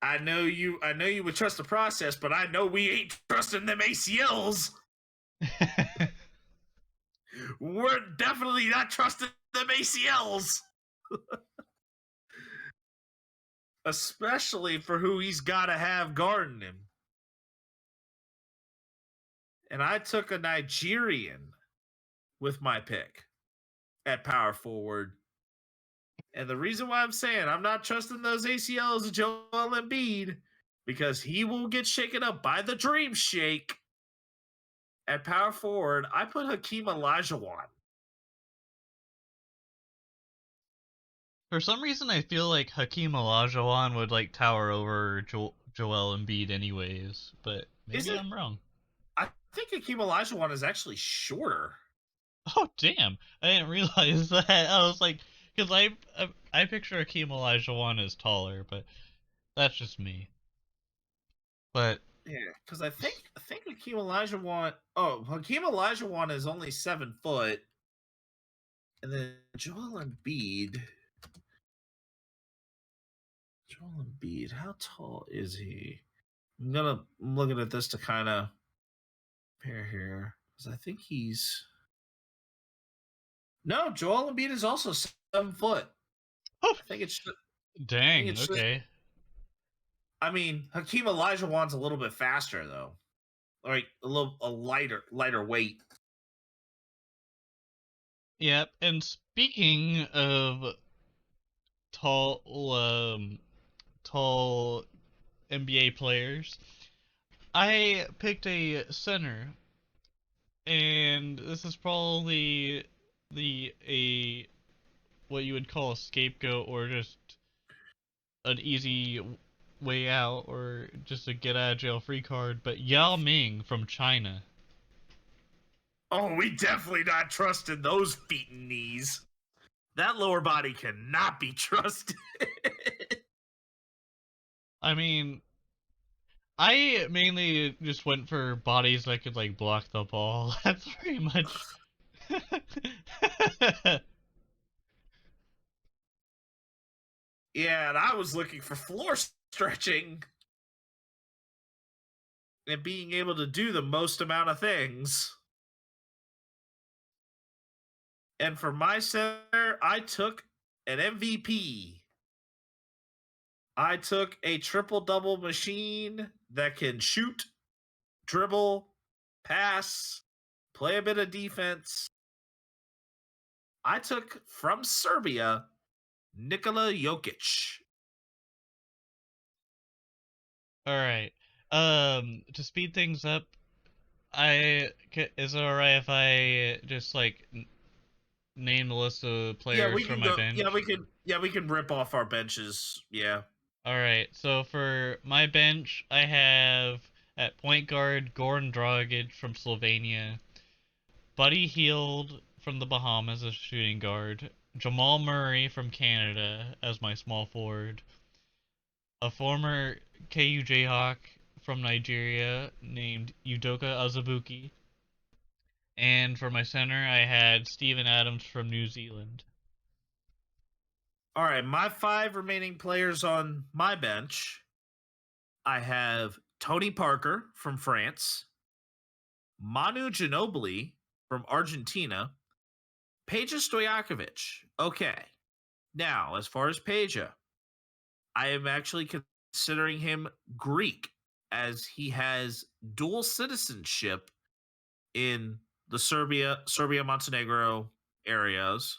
I know you would trust the process, but I know we ain't trusting them ACLs. We're definitely not trusting them ACLs. Especially for who he's got to have guarding him. And I took a Nigerian with my pick at power forward. And the reason why I'm saying I'm not trusting those ACLs of Joel Embiid because he will get shaken up by the dream shake. At power forward, I put Hakeem Olajuwon. For some reason, I feel like Hakeem Olajuwon would like tower over Joel Embiid, anyways. But maybe Isn't I'm wrong. I think Hakeem Olajuwon is actually shorter. Oh damn! I didn't realize that. I was like, because I picture Hakeem Olajuwon as taller, but that's just me. But Yeah, because I think Hakeem Olajuwon. Oh, Hakeem Olajuwon is only 7 foot, and then Joel Embiid. Joel Embiid, how tall is he? I'm looking at this to kind of pair here because I think he's no. Joel Embiid is also 7 foot. oh I think it's. I think dang, it's. okay, I mean, Hakeem Olajuwon's a little bit faster though, like a lighter weight. yep. And speaking of tall, tall NBA players, I picked a center, and this is probably the a what you would call a scapegoat or just an easy way out or just a get out of jail free card, but Yao Ming from China. Oh, we definitely not trusting those feet and knees. That lower body cannot be trusted. I mean, I mainly just went for bodies that could like block the ball. That's pretty much. Yeah, and I was looking for floor stretching and being able to do the most amount of things. And for my center, I took an MVP. I took a triple double machine that can shoot, dribble, pass, play a bit of defense. I took from Serbia, Nikola Jokic. All right. To speed things up, is it alright if I just like name the list of Yeah, players we from can my go. bench? Yeah, we can rip off our benches. Yeah. All right. So for my bench, I have at point guard Goran Dragic from Slovenia, Buddy Hield from the Bahamas as shooting guard, Jamal Murray from Canada as my small forward, a former KU Jayhawk from Nigeria named Udoka Azubuike, and for my center, I had Steven Adams from New Zealand. All right, my 5 remaining players on my bench. I have Tony Parker from France, Manu Ginobili from Argentina, Peja Stojakovic. Okay. Now, as far as Peja, I am actually considering him Greek as he has dual citizenship in the Serbia Montenegro areas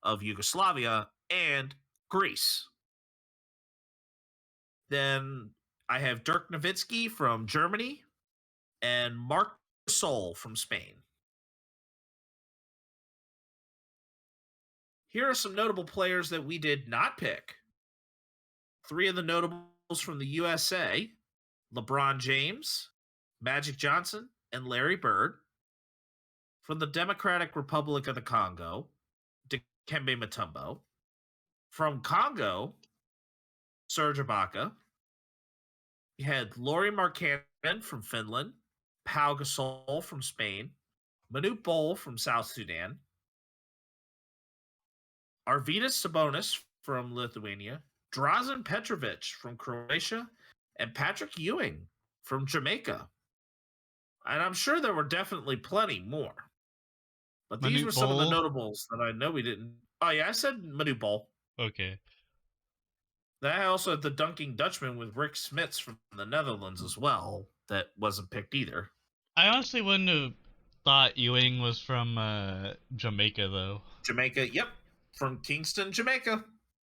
of Yugoslavia and Greece. Then I have Dirk Nowitzki from Germany and Marc Gasol from Spain. Here are some notable players that we did not pick. 3 of the notables from the USA: LeBron James, Magic Johnson, and Larry Bird. From the Democratic Republic of the Congo, Dikembe Mutombo. From Congo, Serge Ibaka. You had Laurie Markkanen from Finland, Pau Gasol from Spain, Manute Bol from South Sudan, Arvydas Sabonis from Lithuania, Drazen Petrovic from Croatia, and Patrick Ewing from Jamaica. And I'm sure there were definitely plenty more. But these were Manute some of the Bol. notables that I know we didn't. Oh, yeah, I said Manute Bol. Okay. Then I also had the Dunking Dutchman with Rick Smits from the Netherlands as well. That wasn't picked either. I honestly wouldn't have thought Ewing was from Jamaica though. Jamaica, yep. From Kingston, Jamaica.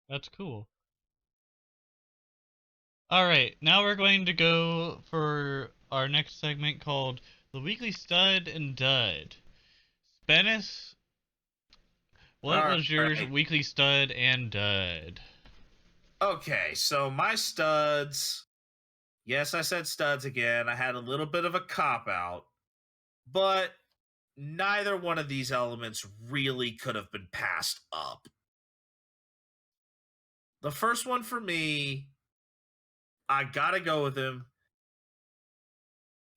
That's cool. All right, now we're going to go for our next segment called the Weekly Stud and Dud. Menace, what All was your right. weekly stud and dud? Okay, so my studs. Yes, I said studs again. I had a little bit of a cop out, but neither one of these elements really could have been passed up. The first one for me, I gotta go with him.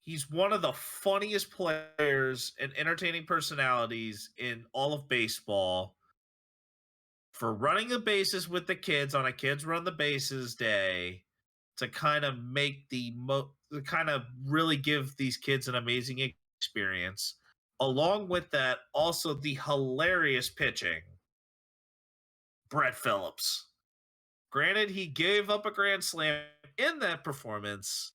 He's one of the funniest players and entertaining personalities in all of baseball. For running the bases with the kids on a kids run the bases day, to kind of make to kind of really give these kids an amazing experience. Along with that, also the hilarious pitching. Brett Phillips. Granted, he gave up a grand slam in that performance,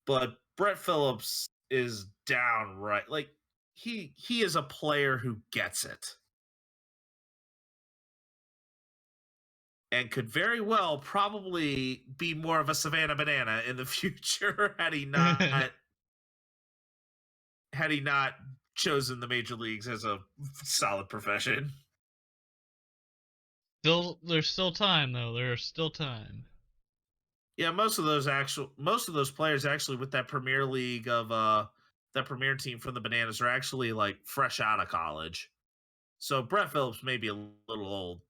but Brett Phillips is downright like he is a player who gets it. And could very well probably be more of a Savannah Banana in the future had he not chosen the major leagues as a solid profession. There's still time though. There's still time. Yeah, most of those players actually with that Premier League of that Premier team from the Bananas are actually like fresh out of college. So Brett Phillips may be a little old.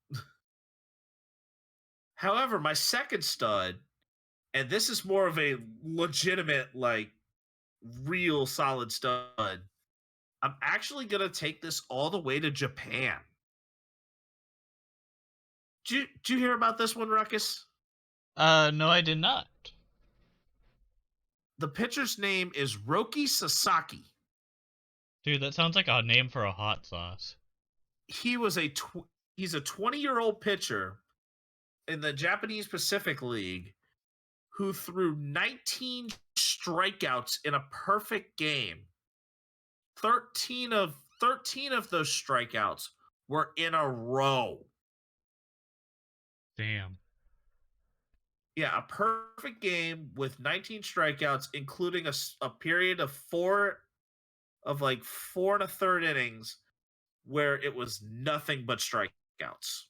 However, my second stud, And this is more of a legitimate, like, real solid stud. I'm actually going to take this all the way to Japan. Did you hear about this one, Ruckus? No, I did not. The pitcher's name is Roki Sasaki. Dude, that sounds like a name for a hot sauce. He's a 20-year-old pitcher in the Japanese Pacific League who threw 19 strikeouts in a perfect game. 13 of those strikeouts were in a row. Damn. Yeah, a perfect game with 19 strikeouts, including a period of like 4 1/3 innings where it was nothing but strikeouts.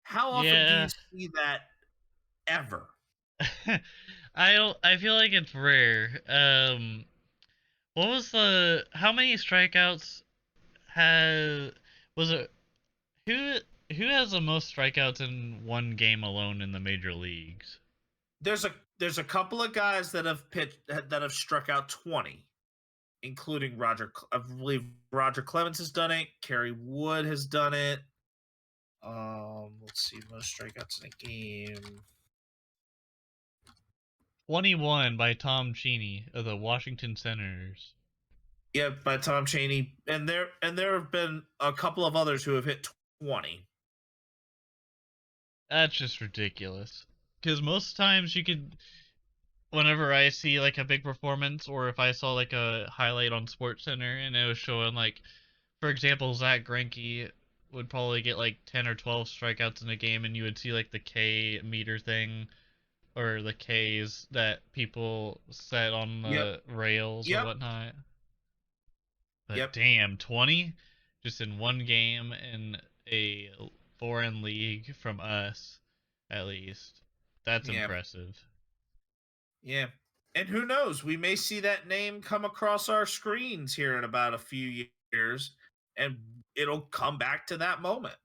How often do you Yeah. see that ever? I feel like it's rare. What was the how many strikeouts has was it who who has the most strikeouts in one game alone in the major leagues? There's a couple of guys that have struck out 20, including I believe Roger Clemens has done it. Kerry Wood has done it. Let's see, most strikeouts in a game. 21 by Tom Cheney of the Washington Senators. Yeah, by Tom Cheney, and there have been a couple of others who have hit 20. That's just ridiculous. Because most times you could, whenever I see like a big performance, or if I saw like a highlight on Sports Center and it was showing like, for example, Zach Greinke would probably get like 10 or 12 strikeouts in a game, and you would see like the K meter thing or the Ks that people set on Yep, the rails or yep, whatnot. But yep, damn, 20 just in one game in a foreign league from us, at least. That's yeah, impressive. yeah. And who knows? We may see that name come across our screens here in about a few years, and it'll come back to that moment.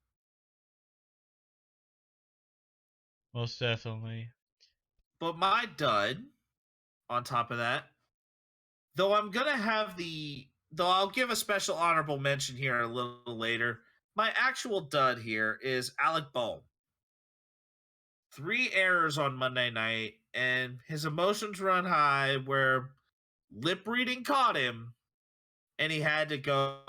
Most definitely. But my dud, on top of that, though I'll give a special honorable mention here a little later. My actual dud here is Alec Bohm. 3 errors on Monday night, and his emotions run high where lip reading caught him, and he had to go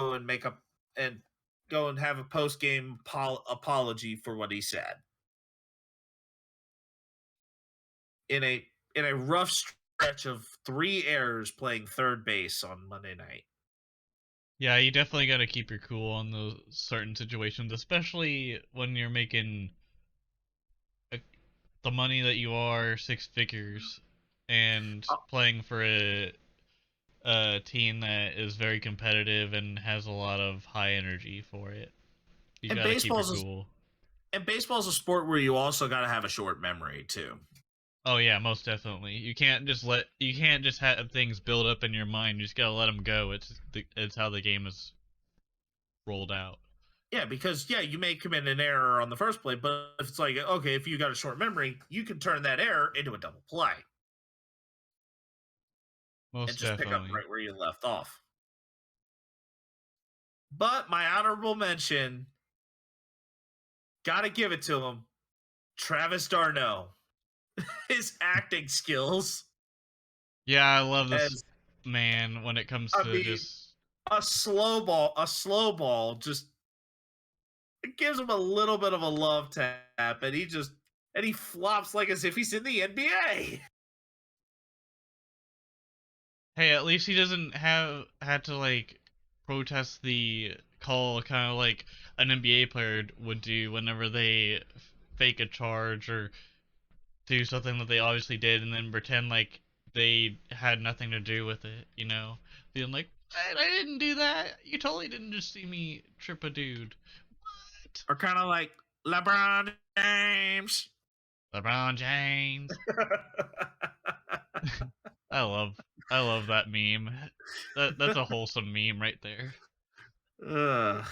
and go and have a post game apology for what he said in a rough stretch of 3 errors playing third base on Monday night. Yeah, you definitely got to keep your cool on those certain situations, especially when you're making a, the money that you are, 6 figures, and Uh, playing for a team that is very competitive and has a lot of high energy for it. You and got to keep your cool. baseball's a sport where you also got to have a short memory too. Oh yeah, most definitely. You can't just have things build up in your mind. You just gotta let them go. It's how the game is rolled out. Yeah, because you may commit an error on the first play, but if it's like, okay, if you got a short memory, you can turn that error into a double play and Most just pick up definitely. right where you left off. But my honorable mention, gotta give it to him, Travis Darno. His acting skills, Yeah, I love this as man when it comes I to mean, just a slow ball just it gives him a little bit of a love tap, and he flops like as if he's in the NBA. hey, at least he doesn't have had to like protest the call kind of like an NBA player would do whenever they fake a charge or do something that they obviously did and then pretend like they had nothing to do with it, you know? Being like, I didn't do that. You totally didn't just see me trip a dude. What? Or kind of like LeBron James. LeBron James. I love I love that meme. That's a wholesome meme right there. Ugh.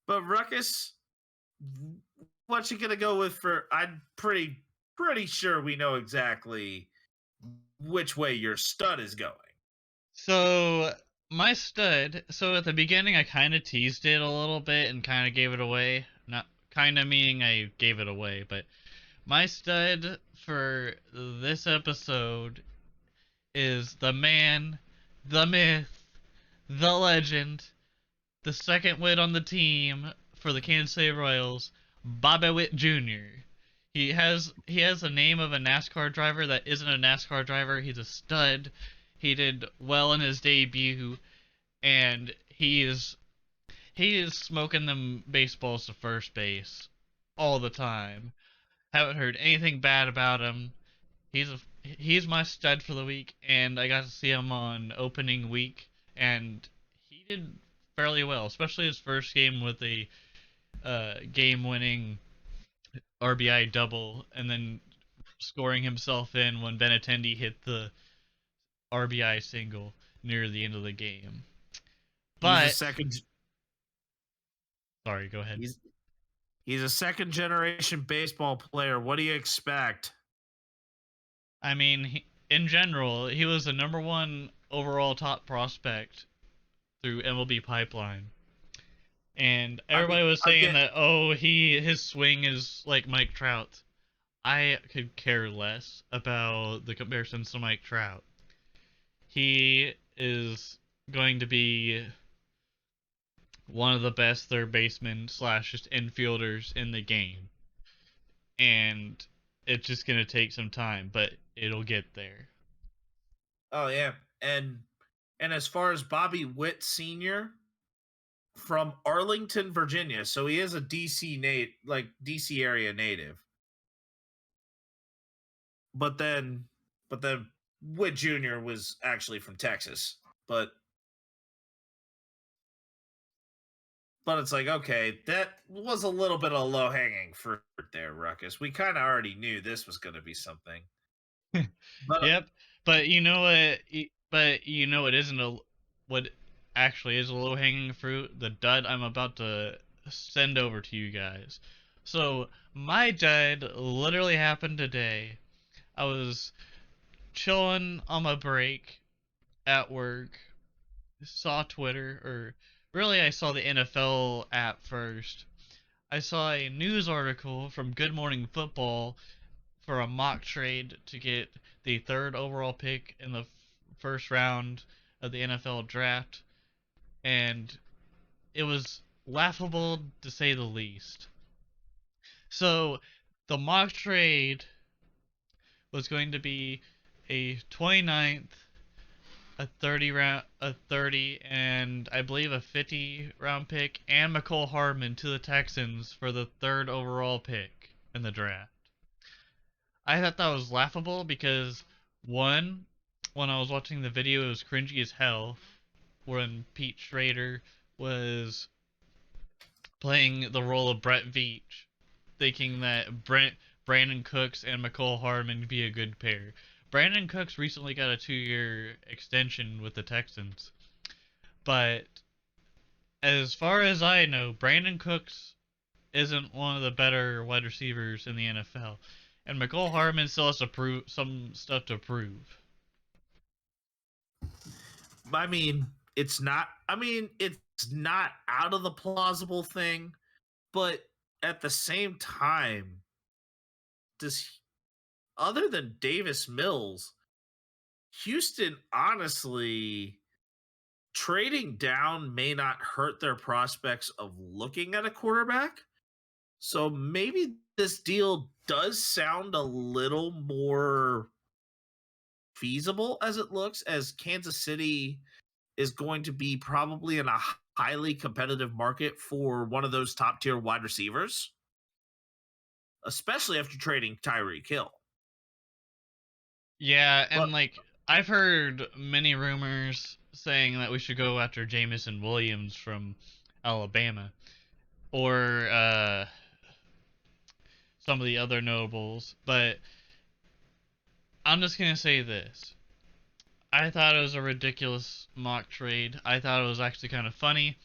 But Ruckus, what you gonna go with for? I'm pretty sure we know exactly which way your stud is going. So my stud. So at the beginning, I kind of teased it a little bit and kind of gave it away. Not kind of meaning I gave it away, but my stud for this episode is the man, the myth, the legend, the second wit on the team for the Kansas City Royals, Bobby Witt Jr. He has a name of a NASCAR driver that isn't a NASCAR driver. He's a stud. He did well in his debut, and he is smoking them baseballs to first base all the time. Haven't heard anything bad about him. He's my stud for the week, and I got to see him on opening week, and he did fairly well, especially his first game with a game-winning RBI double, and then scoring himself in when Benintendi hit the RBI single near the end of the game. He's a But second. sorry, go ahead. He's a second generation baseball player. What do you expect? I mean, in general, he was the number one overall top prospect through MLB Pipeline. And everybody was saying that, oh, his swing is like Mike Trout. I could care less about the comparisons to Mike Trout. He is going to be one of the best third basemen slash just infielders in the game. And it's just going to take some time, but it'll get there. Oh yeah. And as far as Bobby Witt Sr. from Arlington, Virginia, so he is a DC area native. But then Witt Jr. was actually from Texas. But it's like, okay, that was a little bit of low hanging fruit there, Ruckus. We kind of already knew this was going to be something. But, yep, but you know what? But you know it isn't what actually is a low hanging fruit. The dud I'm about to send over to you guys. So my dud literally happened today. I was chilling on my break at work, saw Twitter, or really I saw the NFL app first. I saw a news article from Good Morning Football for a mock trade to get the third overall pick in the first round of the NFL draft, and it was laughable to say the least. So the mock trade was going to be a 29th, a 30, and I believe a 50 round pick, and McCole Hardman to the Texans for the third overall pick in the draft. I thought that was laughable because, one, when I was watching the video, it was cringy as hell when Pete Schrader was playing the role of Brett Veach, thinking that Brandon Cooks and McCole Hardman would be a good pair. Brandon Cooks recently got a 2-year extension with the Texans, but as far as I know, Brandon Cooks isn't one of the better wide receivers in the NFL. And McCole Hardman still has to prove some stuff to prove. I mean, it's not out of the plausible thing, but at the same time, other than Davis Mills, Houston honestly trading down may not hurt their prospects of looking at a quarterback. So maybe this deal does sound a little more feasible as it looks, as Kansas City is going to be probably in a highly competitive market for one of those top tier wide receivers, especially after trading Tyreek Hill. Yeah, and I've heard many rumors saying that we should go after Jamison Williams from Alabama, or some of the other notables, but I'm just gonna say this. I thought it was a ridiculous mock trade. I thought it was actually kind of funny,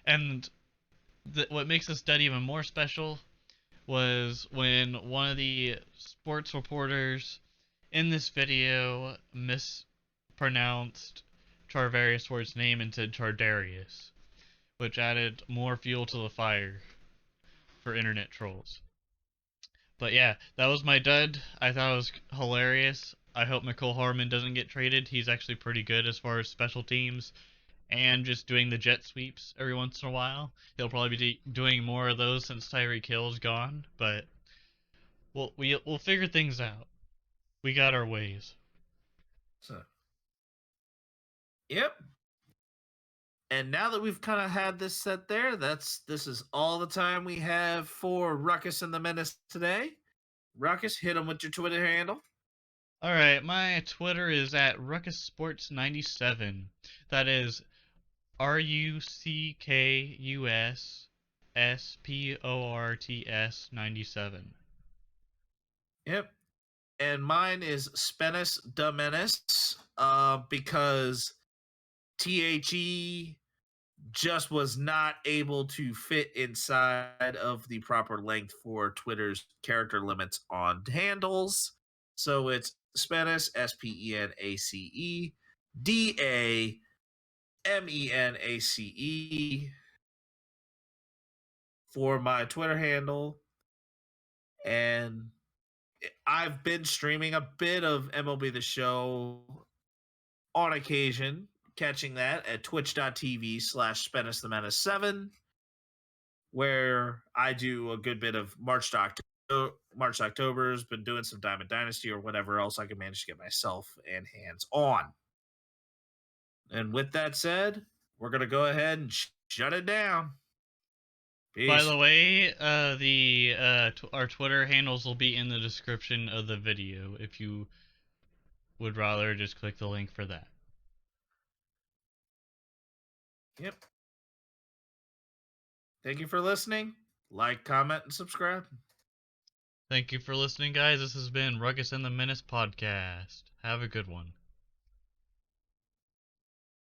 and what makes this stud even more special was when one of the sports reporters in this video mispronounced Charvarius name and said Chardarius, which added more fuel to the fire for internet trolls. But yeah, that was my dud. I thought it was hilarious. I hope Nicole Harmon doesn't get traded. He's actually pretty good as far as special teams and just doing the jet sweeps every once in a while. He'll probably be doing more of those since Tyreek Hill's gone, but we'll figure things out. We got our ways. So, yep. And now that we've kind of had this set there, this is all the time we have for Ruckus and the Menace today. Ruckus, hit them with your Twitter handle. All right, my Twitter is at RuckusSports97. That is RuckusSports 97. Yep. And mine is Menace the Menace, because THE just was not able to fit inside of the proper length for Twitter's character limits on handles. So it's Spenace, SPENACE for my Twitter handle. And I've been streaming a bit of MLB The Show on occasion, catching that at twitch.tv/SpenaceTheMenace7, where I do a good bit of March to October's, been doing some Diamond Dynasty or whatever else I can manage to get myself and hands on. And with that said, we're going to go ahead and shut it down. Peace. By the way, our Twitter handles will be in the description of the video if you would rather just click the link for that. Yep. Thank you for listening. Like, comment, and subscribe. Thank you for listening, guys. This has been Ruckus and the Menace podcast. Have a good one.